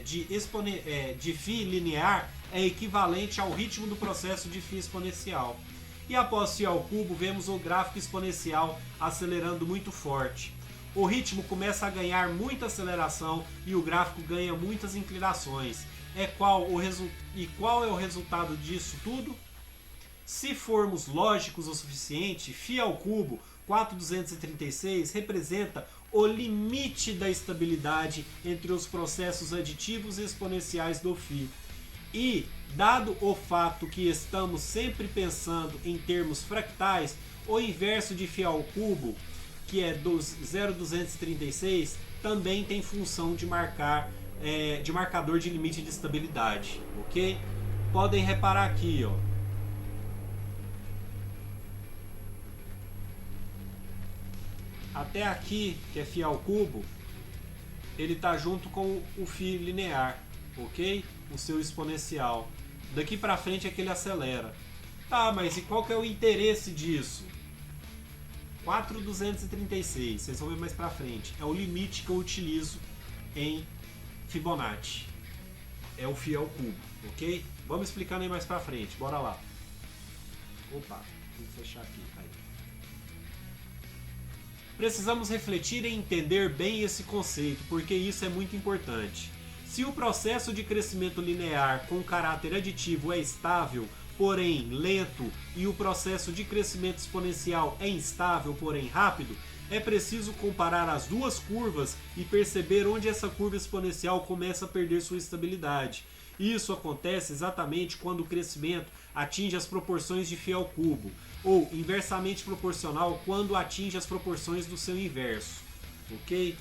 de φ linear é equivalente ao ritmo do processo de φ exponencial. E após φ ao cubo, vemos o gráfico exponencial acelerando muito forte. O ritmo começa a ganhar muita aceleração e o gráfico ganha muitas inclinações. Qual é o resultado disso tudo? Se formos lógicos o suficiente, φ ao cubo 4,236 representa o limite da estabilidade entre os processos aditivos e exponenciais do φ. E, dado o fato que estamos sempre pensando em termos fractais, o inverso de φ ao cubo, que é 0,236, também tem função de marcador de limite de estabilidade, ok? Podem reparar aqui, ó. Até aqui, que é φ ao cubo, ele está junto com o φ linear, ok? O seu exponencial. Daqui para frente é que ele acelera. Tá, mas e qual que é o interesse disso? 4,236, vocês vão ver mais para frente. É o limite que eu utilizo em Fibonacci. É o φ ao cubo, ok? Vamos explicando aí mais para frente, bora lá. Opa, vou fechar aqui, aí. Precisamos refletir e entender bem esse conceito, porque isso é muito importante. Se o processo de crescimento linear com caráter aditivo é estável, porém lento, e o processo de crescimento exponencial é instável, porém rápido, é preciso comparar as duas curvas e perceber onde essa curva exponencial começa a perder sua estabilidade. Isso acontece exatamente quando o crescimento atinge as proporções de φ ao cubo, ou inversamente proporcional quando atinge as proporções do seu inverso, ok?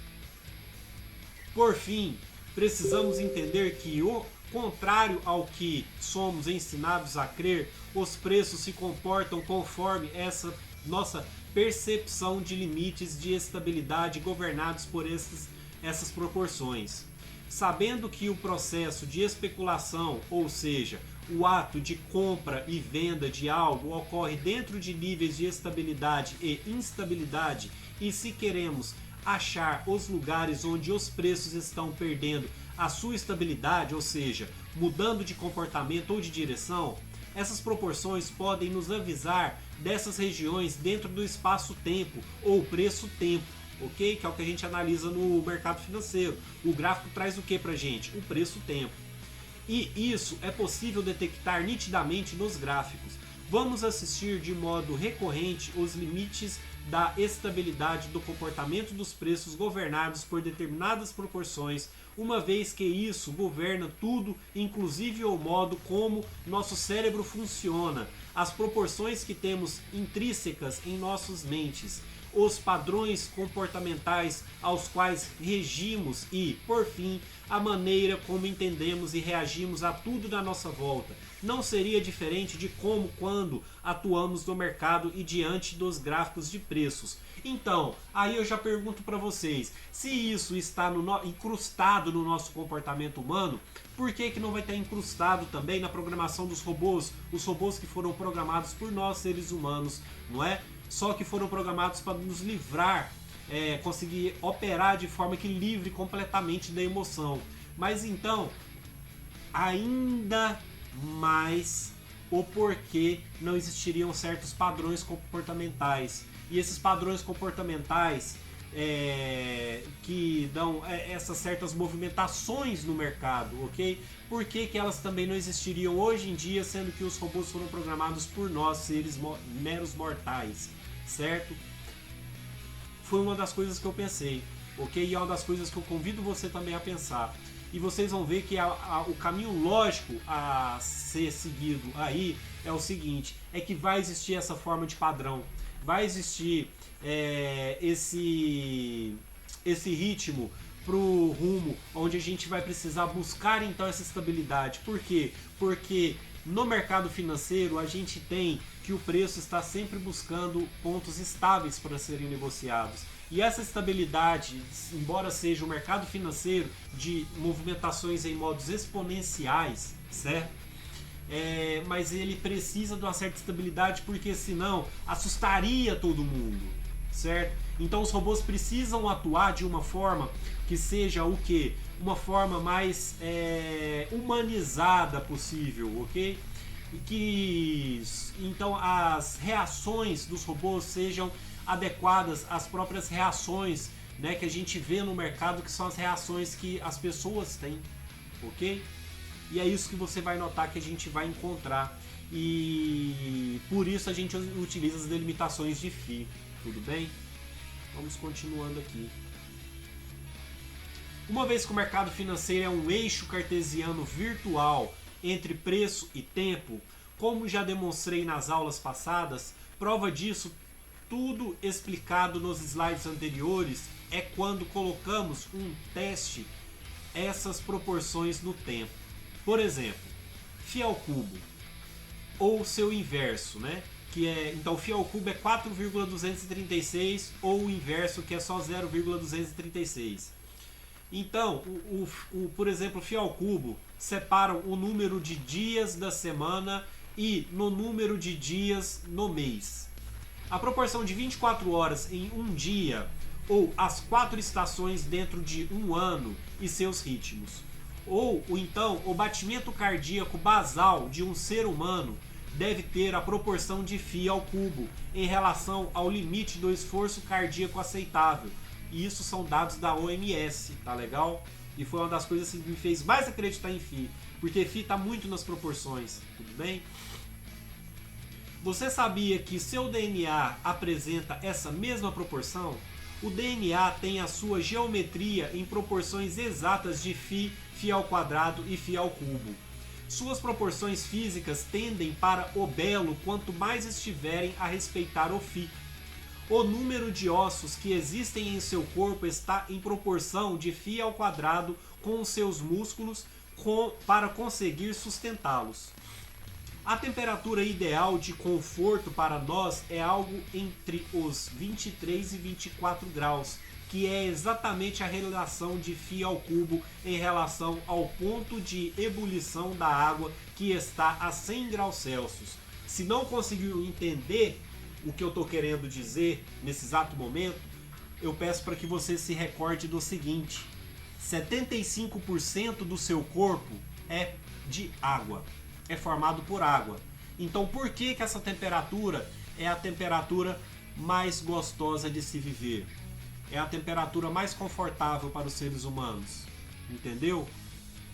Por fim, precisamos entender que, o contrário ao que somos ensinados a crer, os preços se comportam conforme essa nossa percepção de limites de estabilidade governados por essas proporções. Sabendo que o processo de especulação, ou seja, o ato de compra e venda de algo, ocorre dentro de níveis de estabilidade e instabilidade, e se queremos achar os lugares onde os preços estão perdendo a sua estabilidade, ou seja, mudando de comportamento ou de direção, essas proporções podem nos avisar dessas regiões dentro do espaço-tempo ou preço-tempo, ok? Que é o que a gente analisa no mercado financeiro. O gráfico traz o que pra gente? O preço-tempo. E isso é possível detectar nitidamente nos gráficos. Vamos assistir de modo recorrente os limites da estabilidade do comportamento dos preços governados por determinadas proporções, uma vez que isso governa tudo, inclusive o modo como nosso cérebro funciona, as proporções que temos intrínsecas em nossas mentes. os padrões comportamentais aos quais regimos e, por fim, a maneira como entendemos e reagimos a tudo da nossa volta. Não seria diferente de como quando atuamos no mercado e diante dos gráficos de preços. Então, aí eu já pergunto para vocês, se isso está incrustado no nosso comportamento humano, por que não vai estar incrustado também na programação dos robôs? Os robôs que foram programados por nós, seres humanos, não é? Só que foram programados para nos livrar, conseguir operar de forma que livre completamente da emoção. Mas então, ainda mais o porquê não existiriam certos padrões comportamentais. E esses padrões comportamentais que dão essas certas movimentações no mercado, ok? Por que elas também não existiriam hoje em dia, sendo que os robôs foram programados por nós, seres meros mortais, certo? Foi uma das coisas que eu pensei, ok? E é uma das coisas que eu convido você também a pensar. E vocês vão ver que o caminho lógico a ser seguido aí é o seguinte, é que vai existir essa forma de padrão, vai existir esse ritmo pro rumo onde a gente vai precisar buscar então essa estabilidade. Por quê? Porque no mercado financeiro a gente tem que o preço está sempre buscando pontos estáveis para serem negociados. E essa estabilidade, embora seja o mercado financeiro de movimentações em modos exponenciais, certo? Mas ele precisa de uma certa estabilidade, porque senão assustaria todo mundo, certo? Então os robôs precisam atuar de uma forma que seja o quê? Uma forma mais humanizada possível, ok? E que então as reações dos robôs sejam adequadas às próprias reações, né, que a gente vê no mercado, que são as reações que as pessoas têm, ok? E é isso que você vai notar que a gente vai encontrar. E por isso a gente utiliza as delimitações de Phi. Tudo bem? Vamos continuando aqui. Uma vez que o mercado financeiro é um eixo cartesiano virtual entre preço e tempo, como já demonstrei nas aulas passadas, prova disso tudo explicado nos slides anteriores é quando colocamos um teste essas proporções no tempo. Por exemplo, Φ ao cubo, ou seu inverso, né? Então Φ ao cubo é 4,236 ou o inverso que é só 0,236. Então, por exemplo, Φ ao cubo separam o número de dias da semana e no número de dias no mês. A proporção de 24 horas em um dia ou as 4 estações dentro de um ano e seus ritmos. Ou então o batimento cardíaco basal de um ser humano deve ter a proporção de Φ ao cubo em relação ao limite do esforço cardíaco aceitável. E isso são dados da OMS, tá legal? E foi uma das coisas que me fez mais acreditar em Φ, porque Φ está muito nas proporções, tudo bem? Você sabia que seu DNA apresenta essa mesma proporção? O DNA tem a sua geometria em proporções exatas de Φ, Φ ao quadrado e Φ ao cubo. Suas proporções físicas tendem para o belo quanto mais estiverem a respeitar o Φ. O número de ossos que existem em seu corpo está em proporção de Φ ao quadrado com os seus músculos para conseguir sustentá-los. A temperatura ideal de conforto para nós é algo entre os 23 e 24 graus, que é exatamente a relação de Φ ao cubo em relação ao ponto de ebulição da água, que está a 100 graus Celsius. Se não conseguiu entender o que eu estou querendo dizer nesse exato momento, eu peço para que você se recorde do seguinte: 75% do seu corpo é de água, é formado por água. Então por que essa temperatura é a temperatura mais gostosa de se viver? É a temperatura mais confortável para os seres humanos. Entendeu?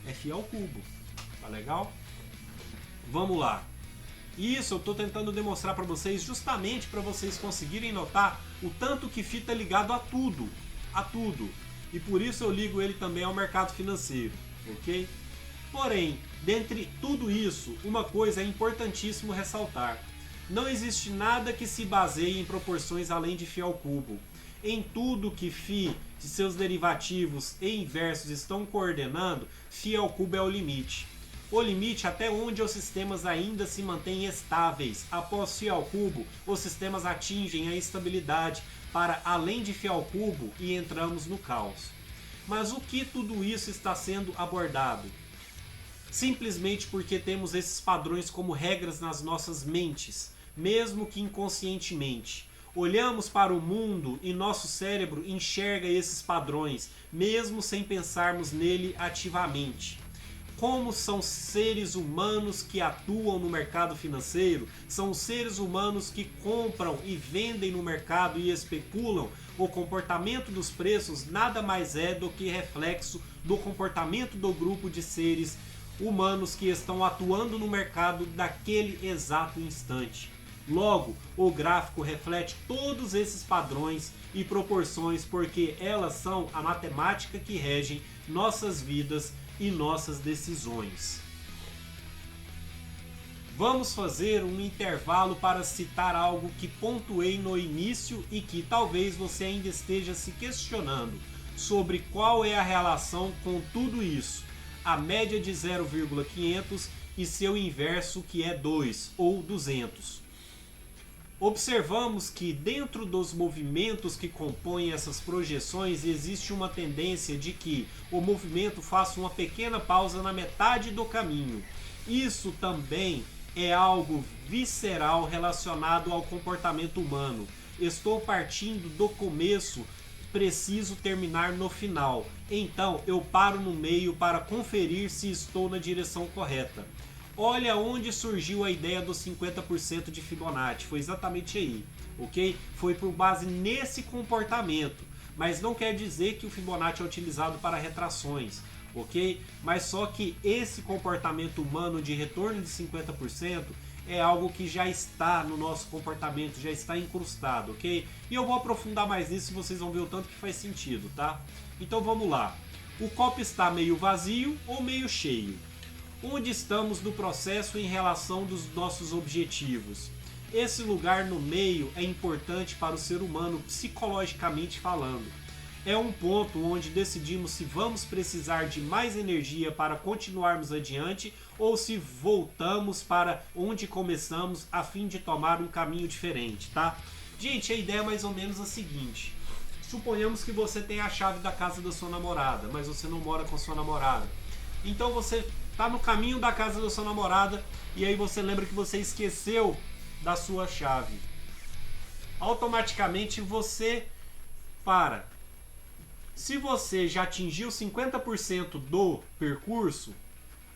É Φ ao cubo. Tá legal? Vamos lá. Isso eu estou tentando demonstrar para vocês justamente para vocês conseguirem notar o tanto que Φ está ligado a tudo. A tudo. E por isso eu ligo ele também ao mercado financeiro. Ok? Porém, dentre tudo isso, uma coisa é importantíssimo ressaltar. Não existe nada que se baseie em proporções além de φ ao cubo. Em tudo que φ de seus derivativos e inversos estão coordenando, φ ao cubo é o limite. O limite até onde os sistemas ainda se mantêm estáveis. Após φ ao cubo, os sistemas atingem a estabilidade para além de φ ao cubo e entramos no caos. Mas o que tudo isso está sendo abordado? Simplesmente porque temos esses padrões como regras nas nossas mentes, mesmo que inconscientemente. Olhamos para o mundo e nosso cérebro enxerga esses padrões, mesmo sem pensarmos nele ativamente. Como são seres humanos que atuam no mercado financeiro, são seres humanos que compram e vendem no mercado e especulam, o comportamento dos preços nada mais é do que reflexo do comportamento do grupo de seres humanos que estão atuando no mercado naquele exato instante. Logo, o gráfico reflete todos esses padrões e proporções porque elas são a matemática que regem nossas vidas e nossas decisões. Vamos fazer um intervalo para citar algo que pontuei no início e que talvez você ainda esteja se questionando sobre qual é a relação com tudo isso. A média de 0,500 e seu inverso que é 2 ou 200. Observamos que dentro dos movimentos que compõem essas projeções existe uma tendência de que o movimento faça uma pequena pausa na metade do caminho. Isso também é algo visceral relacionado ao comportamento humano. Estou partindo do começo, preciso terminar no final. Então eu paro no meio para conferir se estou na direção correta. Olha onde surgiu a ideia dos 50% de Fibonacci, foi exatamente aí, ok? Foi por base nesse comportamento, mas não quer dizer que o Fibonacci é utilizado para retrações, ok? Mas só que esse comportamento humano de retorno de 50% é algo que já está no nosso comportamento, já está incrustado, ok? E eu vou aprofundar mais nisso e vocês vão ver o tanto que faz sentido, tá? Então vamos lá. O copo está meio vazio ou meio cheio? Onde estamos no processo em relação dos nossos objetivos? Esse lugar no meio é importante para o ser humano psicologicamente falando. É um ponto onde decidimos se vamos precisar de mais energia para continuarmos adiante ou se voltamos para onde começamos a fim de tomar um caminho diferente, tá? Gente, a ideia é mais ou menos a seguinte. Suponhamos que você tem a chave da casa da sua namorada, mas você não mora com sua namorada. Então você está no caminho da casa da sua namorada e aí você lembra que você esqueceu da sua chave. Automaticamente você para. Se você já atingiu 50% do percurso,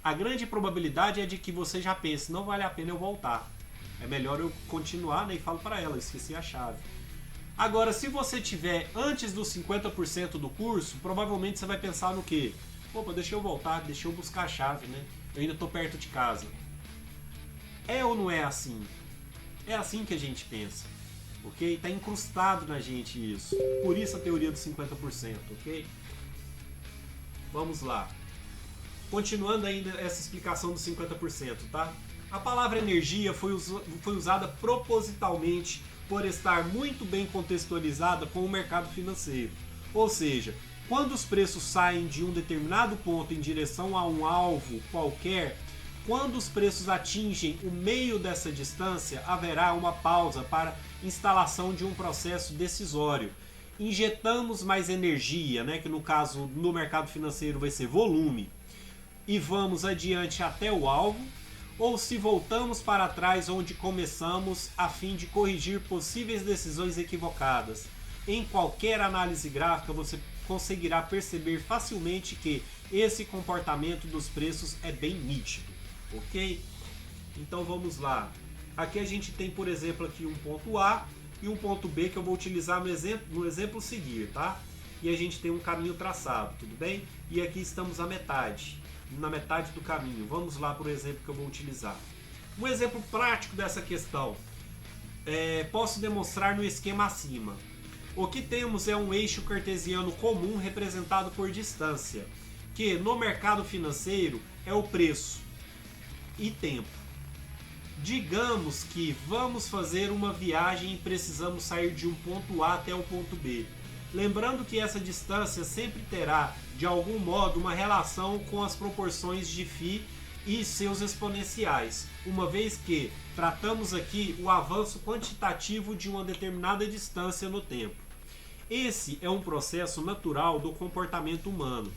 a grande probabilidade é de que você já pense, não vale a pena eu voltar. É melhor eu continuar, né, e falo para ela, eu esqueci a chave. Agora, se você tiver antes dos 50% do curso, provavelmente você vai pensar no quê? Opa, deixa eu voltar, deixa eu buscar a chave, né? Eu ainda estou perto de casa. É ou não é assim? É assim que a gente pensa, ok? Está incrustado na gente isso. Por isso a teoria dos 50%, ok? Vamos lá. Continuando ainda essa explicação dos 50%, tá? A palavra energia foi usada propositalmente por estar muito bem contextualizada com o mercado financeiro. Ou seja, quando os preços saem de um determinado ponto em direção a um alvo qualquer, quando os preços atingem o meio dessa distância, haverá uma pausa para instalação de um processo decisório. Injetamos mais energia, né, que no caso no mercado financeiro vai ser volume, e vamos adiante até o alvo, ou se voltamos para trás onde começamos a fim de corrigir possíveis decisões equivocadas. Em qualquer análise gráfica você conseguirá perceber facilmente que esse comportamento dos preços é bem nítido, ok? Então vamos lá. Aqui a gente tem, por exemplo, aqui um ponto A e um ponto B que eu vou utilizar no exemplo seguir, tá? E a gente tem um caminho traçado, tudo bem? E aqui estamos à metade, na metade do caminho. Vamos lá para o exemplo que eu vou utilizar. Um exemplo prático dessa questão. Posso demonstrar no esquema acima. O que temos é um eixo cartesiano comum representado por distância, que no mercado financeiro é o preço e tempo. Digamos que vamos fazer uma viagem e precisamos sair de um ponto A até o ponto B. Lembrando que essa distância sempre terá, de algum modo, uma relação com as proporções de φ e seus exponenciais, uma vez que tratamos aqui o avanço quantitativo de uma determinada distância no tempo. Esse é um processo natural do comportamento humano.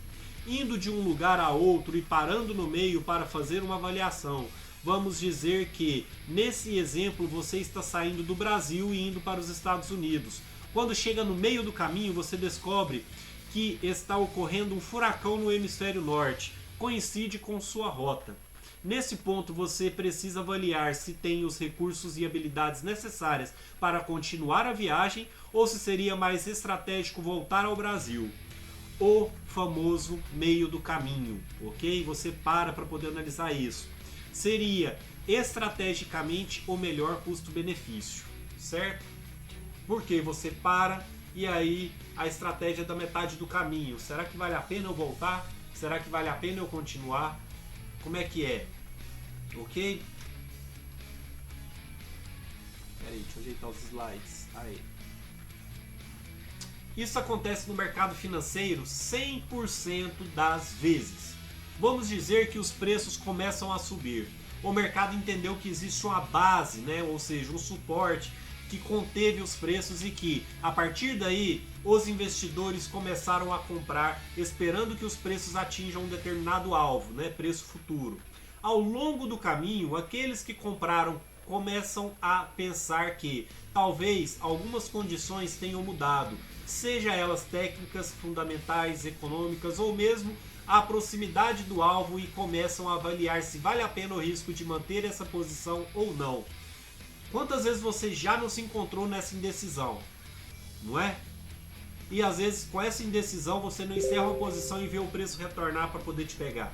Indo de um lugar a outro e parando no meio para fazer uma avaliação. Vamos dizer que, nesse exemplo, você está saindo do Brasil e indo para os Estados Unidos. Quando chega no meio do caminho, você descobre que está ocorrendo um furacão no hemisfério norte. Coincide com sua rota. Nesse ponto, você precisa avaliar se tem os recursos e habilidades necessárias para continuar a viagem ou se seria mais estratégico voltar ao Brasil. O famoso meio do caminho, ok? Você para poder analisar isso. Seria estrategicamente o melhor custo-benefício, certo? Porque você para e aí a estratégia da metade do caminho. Será que vale a pena eu voltar? Será que vale a pena eu continuar? Como é que é? Ok? Peraí, deixa eu ajeitar os slides. Aí. Isso acontece no mercado financeiro 100% das vezes. Vamos dizer que os preços começam a subir. O mercado entendeu que existe uma base, né? Ou seja, um suporte que conteve os preços e que, a partir daí, os investidores começaram a comprar esperando que os preços atinjam um determinado alvo, né? Preço futuro. Ao longo do caminho, aqueles que compraram começam a pensar que talvez algumas condições tenham mudado, seja elas técnicas, fundamentais, econômicas ou mesmo a proximidade do alvo, e começam a avaliar se vale a pena o risco de manter essa posição ou não. Quantas vezes você já não se encontrou nessa indecisão? Não é? E às vezes com essa indecisão você não encerra uma posição e vê o preço retornar para poder te pegar.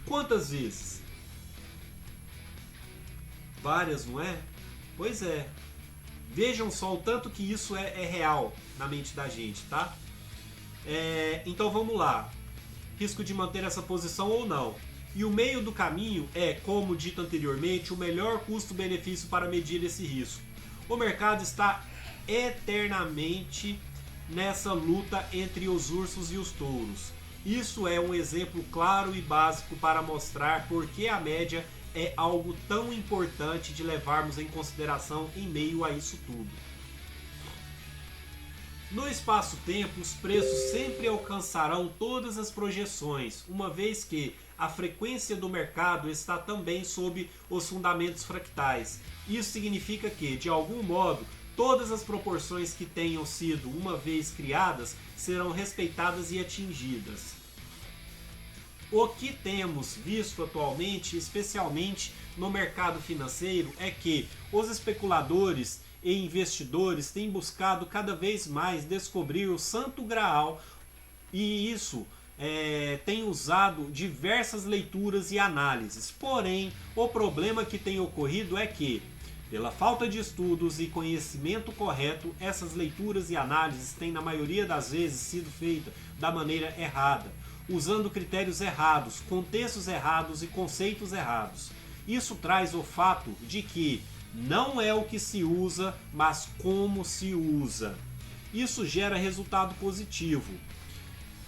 Quantas vezes? Várias, não é? Pois é. Vejam só o tanto que isso é real na mente da gente, tá? Então vamos lá. Risco de manter essa posição ou não. E o meio do caminho é, como dito anteriormente, o melhor custo-benefício para medir esse risco. O mercado está eternamente nessa luta entre os ursos e os touros. Isso é um exemplo claro e básico para mostrar por que a média é algo tão importante de levarmos em consideração em meio a isso tudo. No espaço-tempo, os preços sempre alcançarão todas as projeções, uma vez que a frequência do mercado está também sob os fundamentos fractais. Isso significa que, de algum modo, todas as proporções que tenham sido uma vez criadas serão respeitadas e atingidas. O que temos visto atualmente, especialmente no mercado financeiro, é que os especuladores e investidores têm buscado cada vez mais descobrir o santo graal, e isso tem usado diversas leituras e análises. Porém, o problema que tem ocorrido é que, pela falta de estudos e conhecimento correto, essas leituras e análises têm, na maioria das vezes, sido feitas da maneira errada, usando critérios errados, contextos errados e conceitos errados. Isso traz o fato de que não é o que se usa, mas como se usa. Isso gera resultado positivo.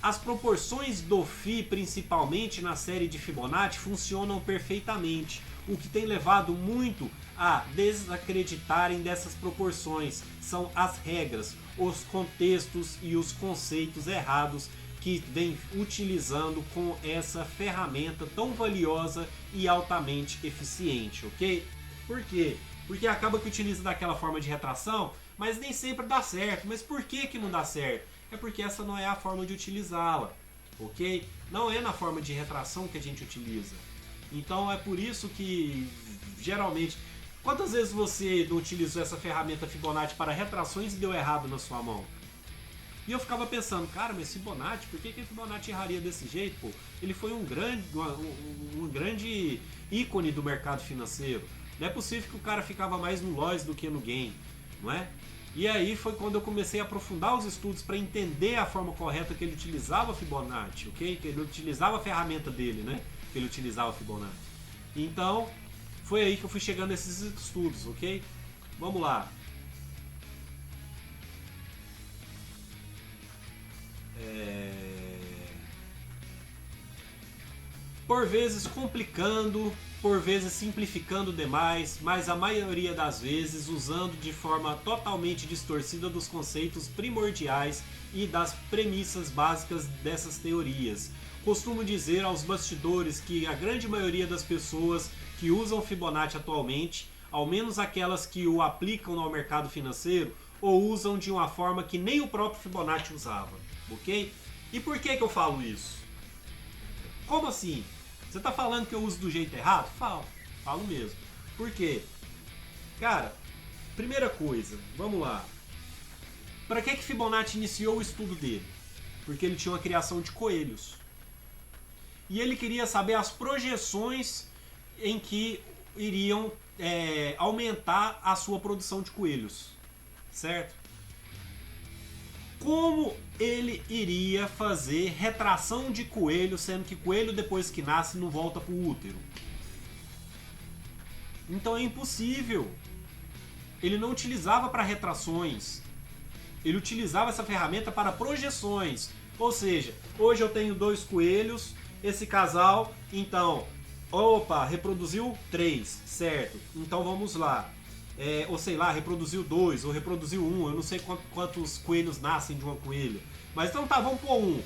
As proporções do φ, principalmente na série de Fibonacci, funcionam perfeitamente, o que tem levado muito a desacreditarem dessas proporções. São as regras, os contextos e os conceitos errados que vem utilizando com essa ferramenta tão valiosa e altamente eficiente, ok? Por quê? Porque acaba que utiliza daquela forma de retração, mas nem sempre dá certo. Mas por que não dá certo? É porque essa não é a forma de utilizá-la, ok? Não é na forma de retração que a gente utiliza. Então é por isso que, geralmente, quantas vezes você não utilizou essa ferramenta Fibonacci para retrações e deu errado na sua mão? E eu ficava pensando, cara, mas Fibonacci, por que Fibonacci erraria desse jeito? Pô? Ele foi um grande ícone do mercado financeiro. Não é possível que o cara ficava mais no loss do que no gain, não é? E aí foi quando eu comecei a aprofundar os estudos para entender a forma correta que ele utilizava Fibonacci, ok? Que ele utilizava a ferramenta dele, né? Que ele utilizava Fibonacci. Então, foi aí que eu fui chegando nesses estudos, ok? Vamos lá. Por vezes complicando, por vezes simplificando demais, mas a maioria das vezes usando de forma totalmente distorcida dos conceitos primordiais e das premissas básicas dessas teorias. Costumo dizer aos bastidores que a grande maioria das pessoas que usam Fibonacci atualmente, ao menos aquelas que o aplicam no mercado financeiro, ou usam de uma forma que nem o próprio Fibonacci usava, ok? E por que eu falo isso? Como assim? Você tá falando que eu uso do jeito errado? Falo mesmo. Por quê? Cara, primeira coisa, vamos lá. Para que Fibonacci iniciou o estudo dele? Porque ele tinha uma criação de coelhos. E ele queria saber as projeções em que iriam aumentar a sua produção de coelhos. Certo? Como ele iria fazer retração de coelho, sendo que coelho depois que nasce não volta para o útero? Então é impossível. Ele não utilizava para retrações. Ele utilizava essa ferramenta para projeções. Ou seja, hoje eu tenho 2 coelhos, esse casal, então, reproduziu 3, certo? Então vamos lá. Ou sei lá, reproduziu 2, ou reproduziu 1, eu não sei quantos coelhos nascem de uma coelha. Mas então tá, vamos pôr 1.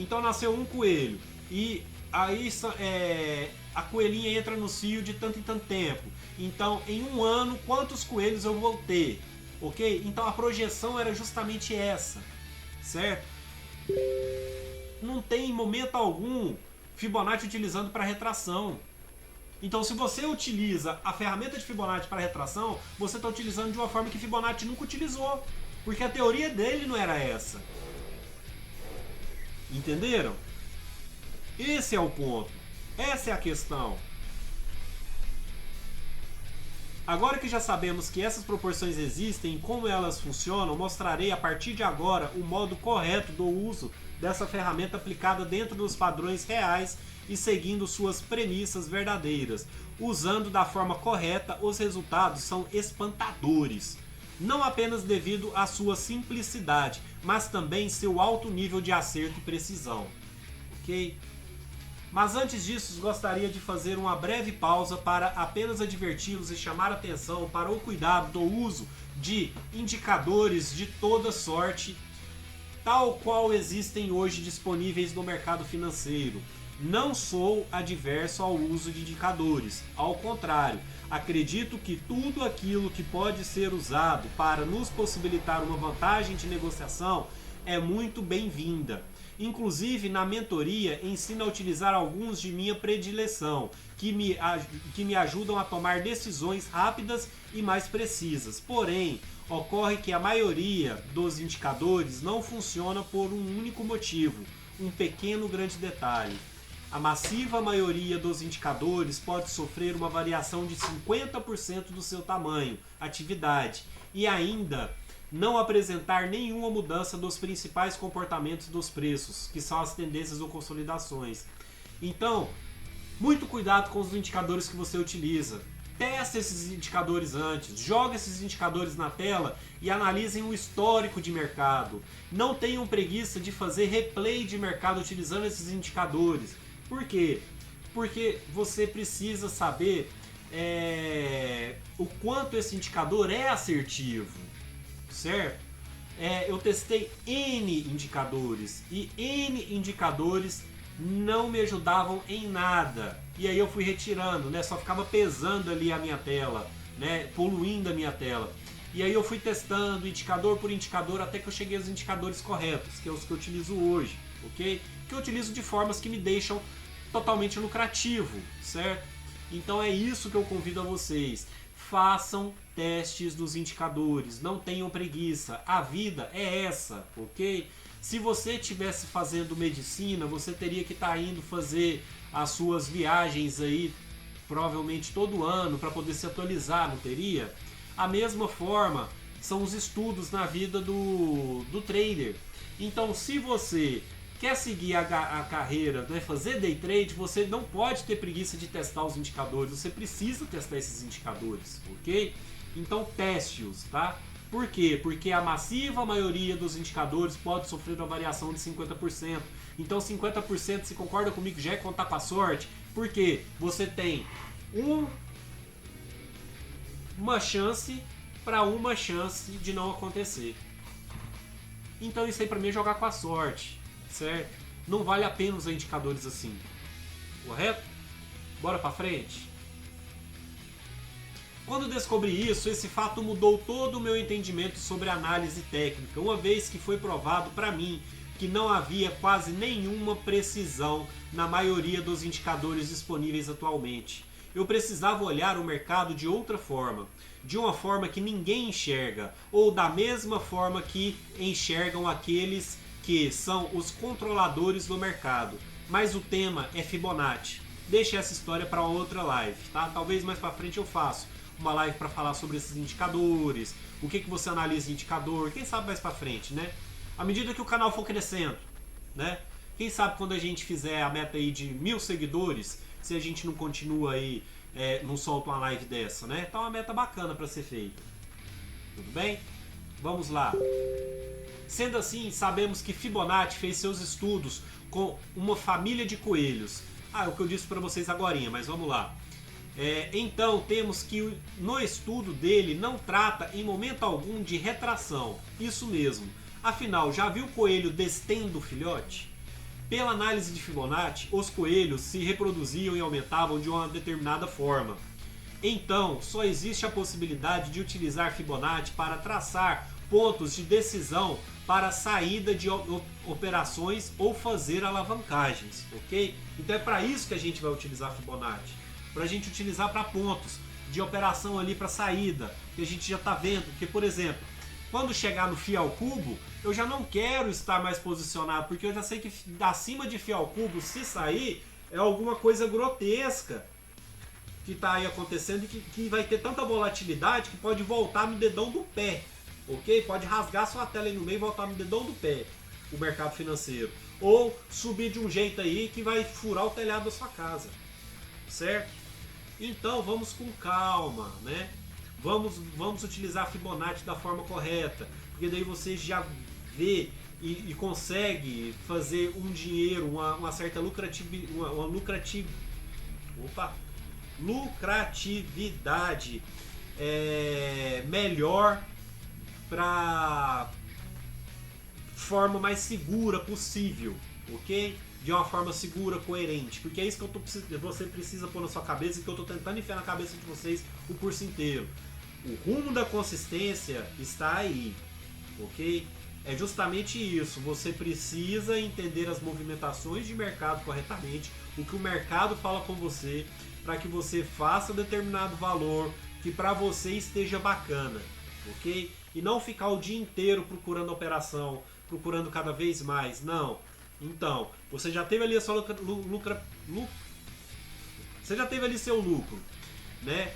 Então nasceu um coelho. E aí a coelhinha entra no cio de tanto em tanto tempo. Então, em um ano, quantos coelhos eu vou ter? Ok? Então a projeção era justamente essa. Certo? Não tem momento algum Fibonacci utilizando para retração. Então, se você utiliza a ferramenta de Fibonacci para retração, você está utilizando de uma forma que Fibonacci nunca utilizou. Porque a teoria dele não era essa. Entenderam? Esse é o ponto. Essa é a questão. Agora que já sabemos que essas proporções existem e como elas funcionam, mostrarei a partir de agora o modo correto do uso dessa ferramenta aplicada dentro dos padrões reais e seguindo suas premissas verdadeiras. Usando da forma correta, os resultados são espantadores. Não apenas devido à sua simplicidade, mas também seu alto nível de acerto e precisão. Ok? Mas antes disso, gostaria de fazer uma breve pausa para apenas adverti-los e chamar atenção para o cuidado do uso de indicadores de toda sorte, tal qual existem hoje disponíveis no mercado financeiro. Não sou adverso ao uso de indicadores, ao contrário, acredito que tudo aquilo que pode ser usado para nos possibilitar uma vantagem de negociação é muito bem-vinda. Inclusive, na mentoria, ensino a utilizar alguns de minha predileção, que me ajudam a tomar decisões rápidas e mais precisas. Porém, ocorre que a maioria dos indicadores não funciona por um único motivo, um pequeno grande detalhe. A massiva maioria dos indicadores pode sofrer uma variação de 50% do seu tamanho, atividade, e ainda não apresentar nenhuma mudança dos principais comportamentos dos preços, que são as tendências ou consolidações. Então, muito cuidado com os indicadores que você utiliza. Teste esses indicadores antes, joga esses indicadores na tela e analisem o histórico de mercado. Não tenham preguiça de fazer replay de mercado utilizando esses indicadores. Por quê? Porque você precisa saber o quanto esse indicador é assertivo, certo? Eu testei N indicadores e N indicadores não me ajudavam em nada. E aí eu fui retirando, né? Só ficava pesando ali a minha tela, né? Poluindo a minha tela. E aí eu fui testando indicador por indicador até que eu cheguei aos indicadores corretos, que é os que eu utilizo hoje, ok? Que eu utilizo de formas que me deixam totalmente lucrativo, certo? Então é isso que eu convido a vocês. Façam testes dos indicadores, não tenham preguiça. A vida é essa, ok? Se você estivesse fazendo medicina, você teria que estar indo fazer as suas viagens aí, provavelmente todo ano, para poder se atualizar, não teria? A mesma forma são os estudos na vida do trader. Então, se você quer seguir a carreira, né, fazer day trade, você não pode ter preguiça de testar os indicadores, você precisa testar esses indicadores, ok? Então teste-os, tá? Por quê? Porque a massiva maioria dos indicadores pode sofrer uma variação de 50%. Então 50%, se concorda comigo, já é contar com a sorte, porque você tem uma chance para uma chance de não acontecer. Então isso aí pra mim é jogar com a sorte, certo? Não vale a pena usar indicadores assim, correto? Bora pra frente? Quando descobri isso, esse fato mudou todo o meu entendimento sobre análise técnica, uma vez que foi provado para mim que não havia quase nenhuma precisão na maioria dos indicadores disponíveis atualmente. Eu precisava olhar o mercado de outra forma, de uma forma que ninguém enxerga, ou da mesma forma que enxergam aqueles que são os controladores do mercado. Mas o tema é Fibonacci. Deixa essa história para outra live, tá? Talvez mais para frente eu faço uma live para falar sobre esses indicadores, o que você analisa em indicador, quem sabe mais para frente, né? À medida que o canal for crescendo, né? Quem sabe quando a gente fizer a meta aí de 1000 seguidores, se a gente não continua aí, não solta uma live dessa, né? Então é uma meta bacana para ser feita. Tudo bem? Vamos lá. Sendo assim, sabemos que Fibonacci fez seus estudos com uma família de coelhos. É o que eu disse para vocês agorinha, mas vamos lá. Então temos que no estudo dele não trata em momento algum de retração. Isso mesmo. Afinal, já viu o coelho destendo o filhote? Pela análise de Fibonacci, os coelhos se reproduziam e aumentavam de uma determinada forma. Então, só existe a possibilidade de utilizar Fibonacci para traçar pontos de decisão para a saída de operações ou fazer alavancagens, ok? Então é para isso que a gente vai utilizar Fibonacci, para a gente utilizar para pontos de operação ali para saída, que a gente já está vendo, que por exemplo, quando chegar no Fio ao cubo, eu já não quero estar mais posicionado, porque eu já sei que acima de Fio ao cubo, se sair, é alguma coisa grotesca que está aí acontecendo e que vai ter tanta volatilidade que pode voltar no dedão do pé, ok? Pode rasgar sua tela aí no meio e voltar no dedão do pé, o mercado financeiro. Ou subir de um jeito aí que vai furar o telhado da sua casa, certo? Então vamos com calma, né? Vamos utilizar a Fibonacci da forma correta, porque daí você já vê e consegue fazer um dinheiro, uma certa lucratividade melhor, para forma mais segura possível, ok? De uma forma segura, coerente, porque é isso que você precisa pôr na sua cabeça e que eu estou tentando enfiar na cabeça de vocês o curso inteiro. O rumo da consistência está aí, ok? É justamente isso, você precisa entender as movimentações de mercado corretamente, o que o mercado fala com você, para que você faça determinado valor que para você esteja bacana, ok? E não ficar o dia inteiro procurando operação, procurando cada vez mais, não. Então, você já teve ali a sua você já teve ali seu lucro, né?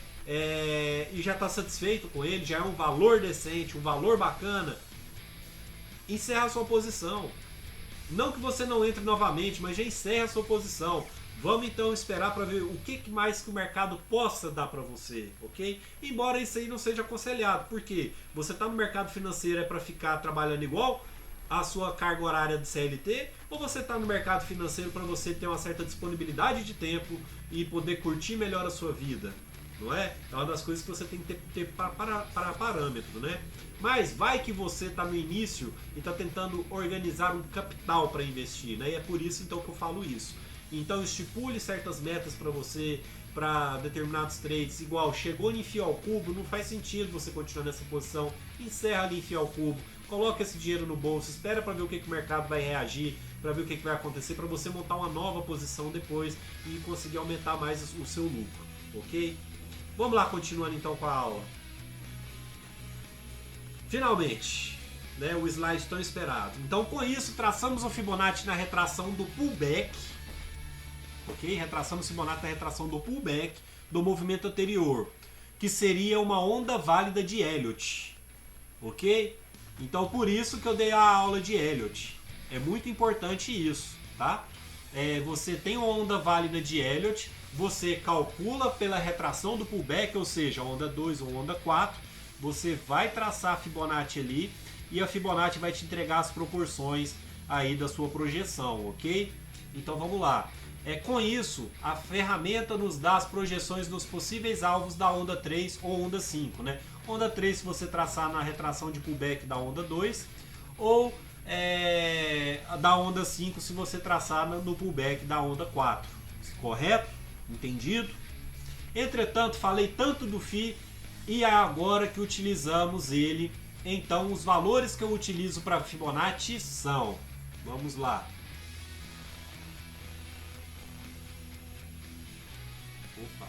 E já está satisfeito com ele, já é um valor decente, um valor bacana. Encerra a sua posição. Não que você não entre novamente, mas já encerra a sua posição. Vamos então esperar para ver o que mais que o mercado possa dar para você, ok? Embora isso aí não seja aconselhado, porque você está no mercado financeiro é para ficar trabalhando igual a sua carga horária de CLT, ou você está no mercado financeiro para você ter uma certa disponibilidade de tempo e poder curtir melhor a sua vida, não é? É uma das coisas que você tem que ter para parâmetro, né? Mas vai que você está no início e está tentando organizar um capital para investir, né? E é por isso então que eu falo isso. Então estipule certas metas para você, para determinados trades, igual chegou em Fio ao cubo, não faz sentido você continuar nessa posição, encerra ali em Fio ao cubo, coloca esse dinheiro no bolso, espera para ver o que o mercado vai reagir, para ver o que vai acontecer, para você montar uma nova posição depois e conseguir aumentar mais o seu lucro, ok? Vamos lá, continuando então com a aula. Finalmente, né, o slide tão esperado. Então com isso traçamos o Fibonacci na retração do pullback, ok? Retraçamos o Fibonacci na retração do pullback do movimento anterior, que seria uma onda válida de Elliott, ok? Então por isso que eu dei a aula de Elliott. É muito importante isso, tá? Você tem uma onda válida de Elliott, você calcula pela retração do pullback, ou seja, onda 2 ou onda 4, você vai traçar a Fibonacci ali e a Fibonacci vai te entregar as proporções aí da sua projeção, ok? Então vamos lá. Com isso, a ferramenta nos dá as projeções dos possíveis alvos da onda 3 ou onda 5, né? Onda 3 se você traçar na retração de pullback da onda 2, ou da onda 5 se você traçar no pullback da onda 4. Correto? Entendido? Entretanto, falei tanto do FI e é agora que utilizamos ele. Então, os valores que eu utilizo para Fibonacci são... Vamos lá. Opa.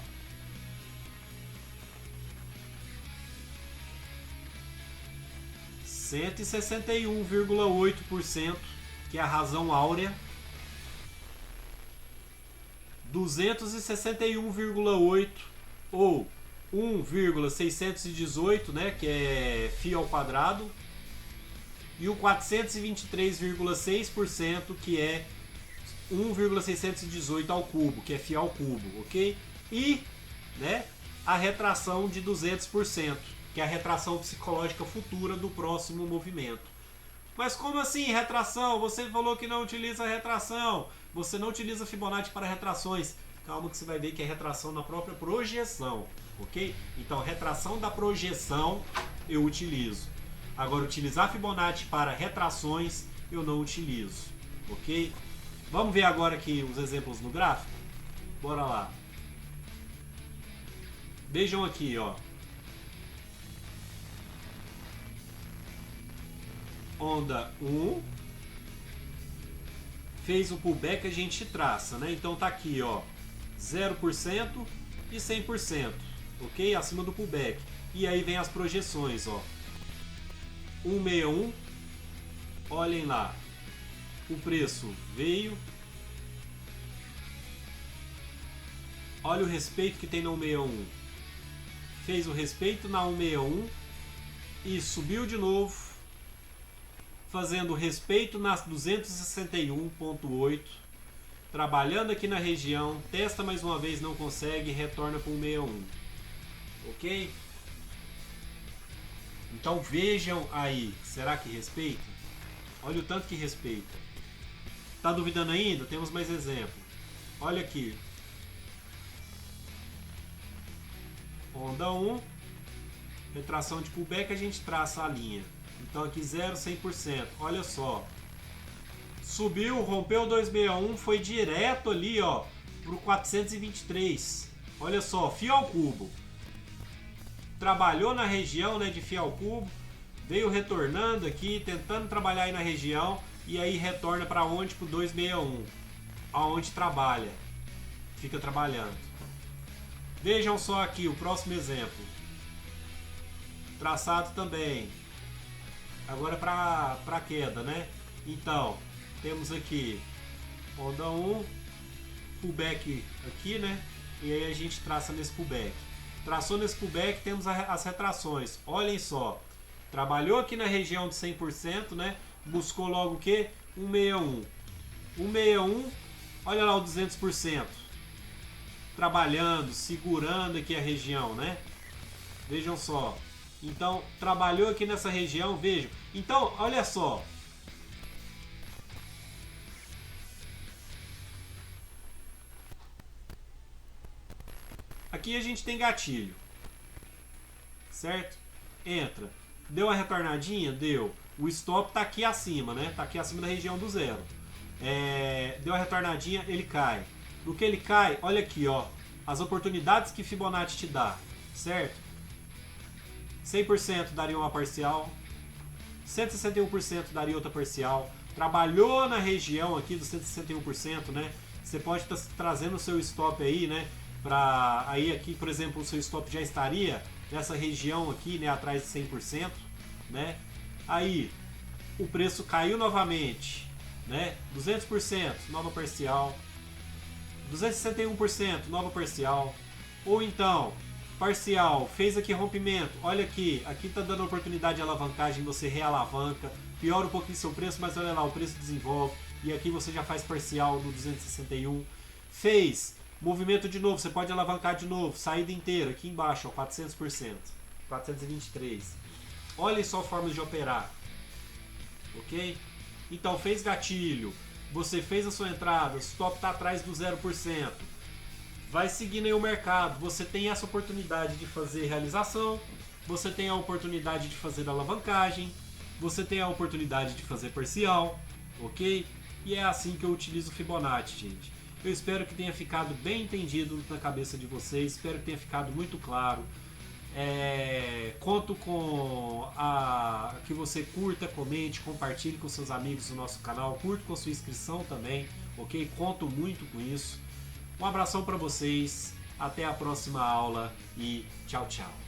Cento e 61,8%, que é a razão áurea. 261,8 ou 1,618, né, que é φ ao quadrado, e o 423,6%, que é 1,618 ao cubo, que é φ ao cubo, ok? E, né, a retração de 200%, que é a retração psicológica futura do próximo movimento. Mas como assim retração? Você falou que não utiliza retração. Você não utiliza Fibonacci para retrações. Calma que você vai ver que é retração na própria projeção, ok? Então, retração da projeção eu utilizo. Agora, utilizar Fibonacci para retrações eu não utilizo, ok? Vamos ver agora aqui os exemplos no gráfico? Bora lá. Vejam aqui, ó. Onda 1 fez o pullback, a gente traça, né? Então tá aqui, ó, 0% e 100%, ok? Acima do pullback. E aí vem as projeções, ó. 161, olhem lá, o preço veio, olha o respeito que tem na 161, fez o respeito na 161 e subiu de novo, fazendo respeito nas 261,8, trabalhando aqui na região, testa mais uma vez, não consegue, retorna para o 161, ok? Então vejam aí, será que respeita? Olha o tanto que respeita. Tá duvidando ainda? Temos mais exemplo. Olha aqui. Onda 1, retração de pullback, a gente traça a linha. Então aqui 0, 100%. Olha só. Subiu, rompeu 261, foi direto ali, ó, pro 423. Olha só, φ ao cubo. Trabalhou na região, né, de φ ao cubo, veio retornando aqui, tentando trabalhar aí na região, e aí retorna para onde? Pro 261. Aonde trabalha. Fica trabalhando. Vejam só aqui o próximo exemplo. Traçado também. Agora para queda, né? Então, temos aqui onda 1, pullback aqui, né? E aí a gente traça nesse pullback. Traçou nesse pullback, temos as retrações. Olhem só. Trabalhou aqui na região de 100%, né? Buscou logo o quê? 161. 161, olha lá o 200%. Trabalhando, segurando aqui a região, né? Vejam só. Então, trabalhou aqui nessa região, vejam. Então, olha só. Aqui a gente tem gatilho. Certo? Entra. Deu uma retornadinha? Deu. O stop tá aqui acima, né? Tá aqui acima da região do zero. Deu uma retornadinha, ele cai. No que ele cai, olha aqui, ó. As oportunidades que Fibonacci te dá. Certo? 100% daria uma parcial, 161% daria outra parcial. Trabalhou na região aqui dos 161%, né? Você pode estar trazendo o seu stop aí, né? Aí aqui, por exemplo, o seu stop já estaria nessa região aqui, né? Atrás de 100%, né? Aí o preço caiu novamente, né? 200%, nova parcial. 261%, nova parcial. Ou então Parcial, fez aqui rompimento, olha aqui tá dando oportunidade de alavancagem, você realavanca, piora um pouquinho seu preço, mas olha lá, o preço desenvolve, e aqui você já faz parcial no 261. Fez movimento de novo, você pode alavancar de novo, saída inteira, aqui embaixo, ó, 400%, 423. Olha só formas de operar, ok? Então fez gatilho, você fez a sua entrada, o stop está atrás do 0%. Vai seguindo aí o mercado, você tem essa oportunidade de fazer realização, você tem a oportunidade de fazer alavancagem, você tem a oportunidade de fazer parcial, ok? E é assim que eu utilizo o Fibonacci, gente. Eu espero que tenha ficado bem entendido na cabeça de vocês, espero que tenha ficado muito claro. Conto com que você curta, comente, compartilhe com seus amigos do nosso canal, curta com a sua inscrição também, ok? Conto muito com isso. Um abração para vocês, até a próxima aula e tchau, tchau.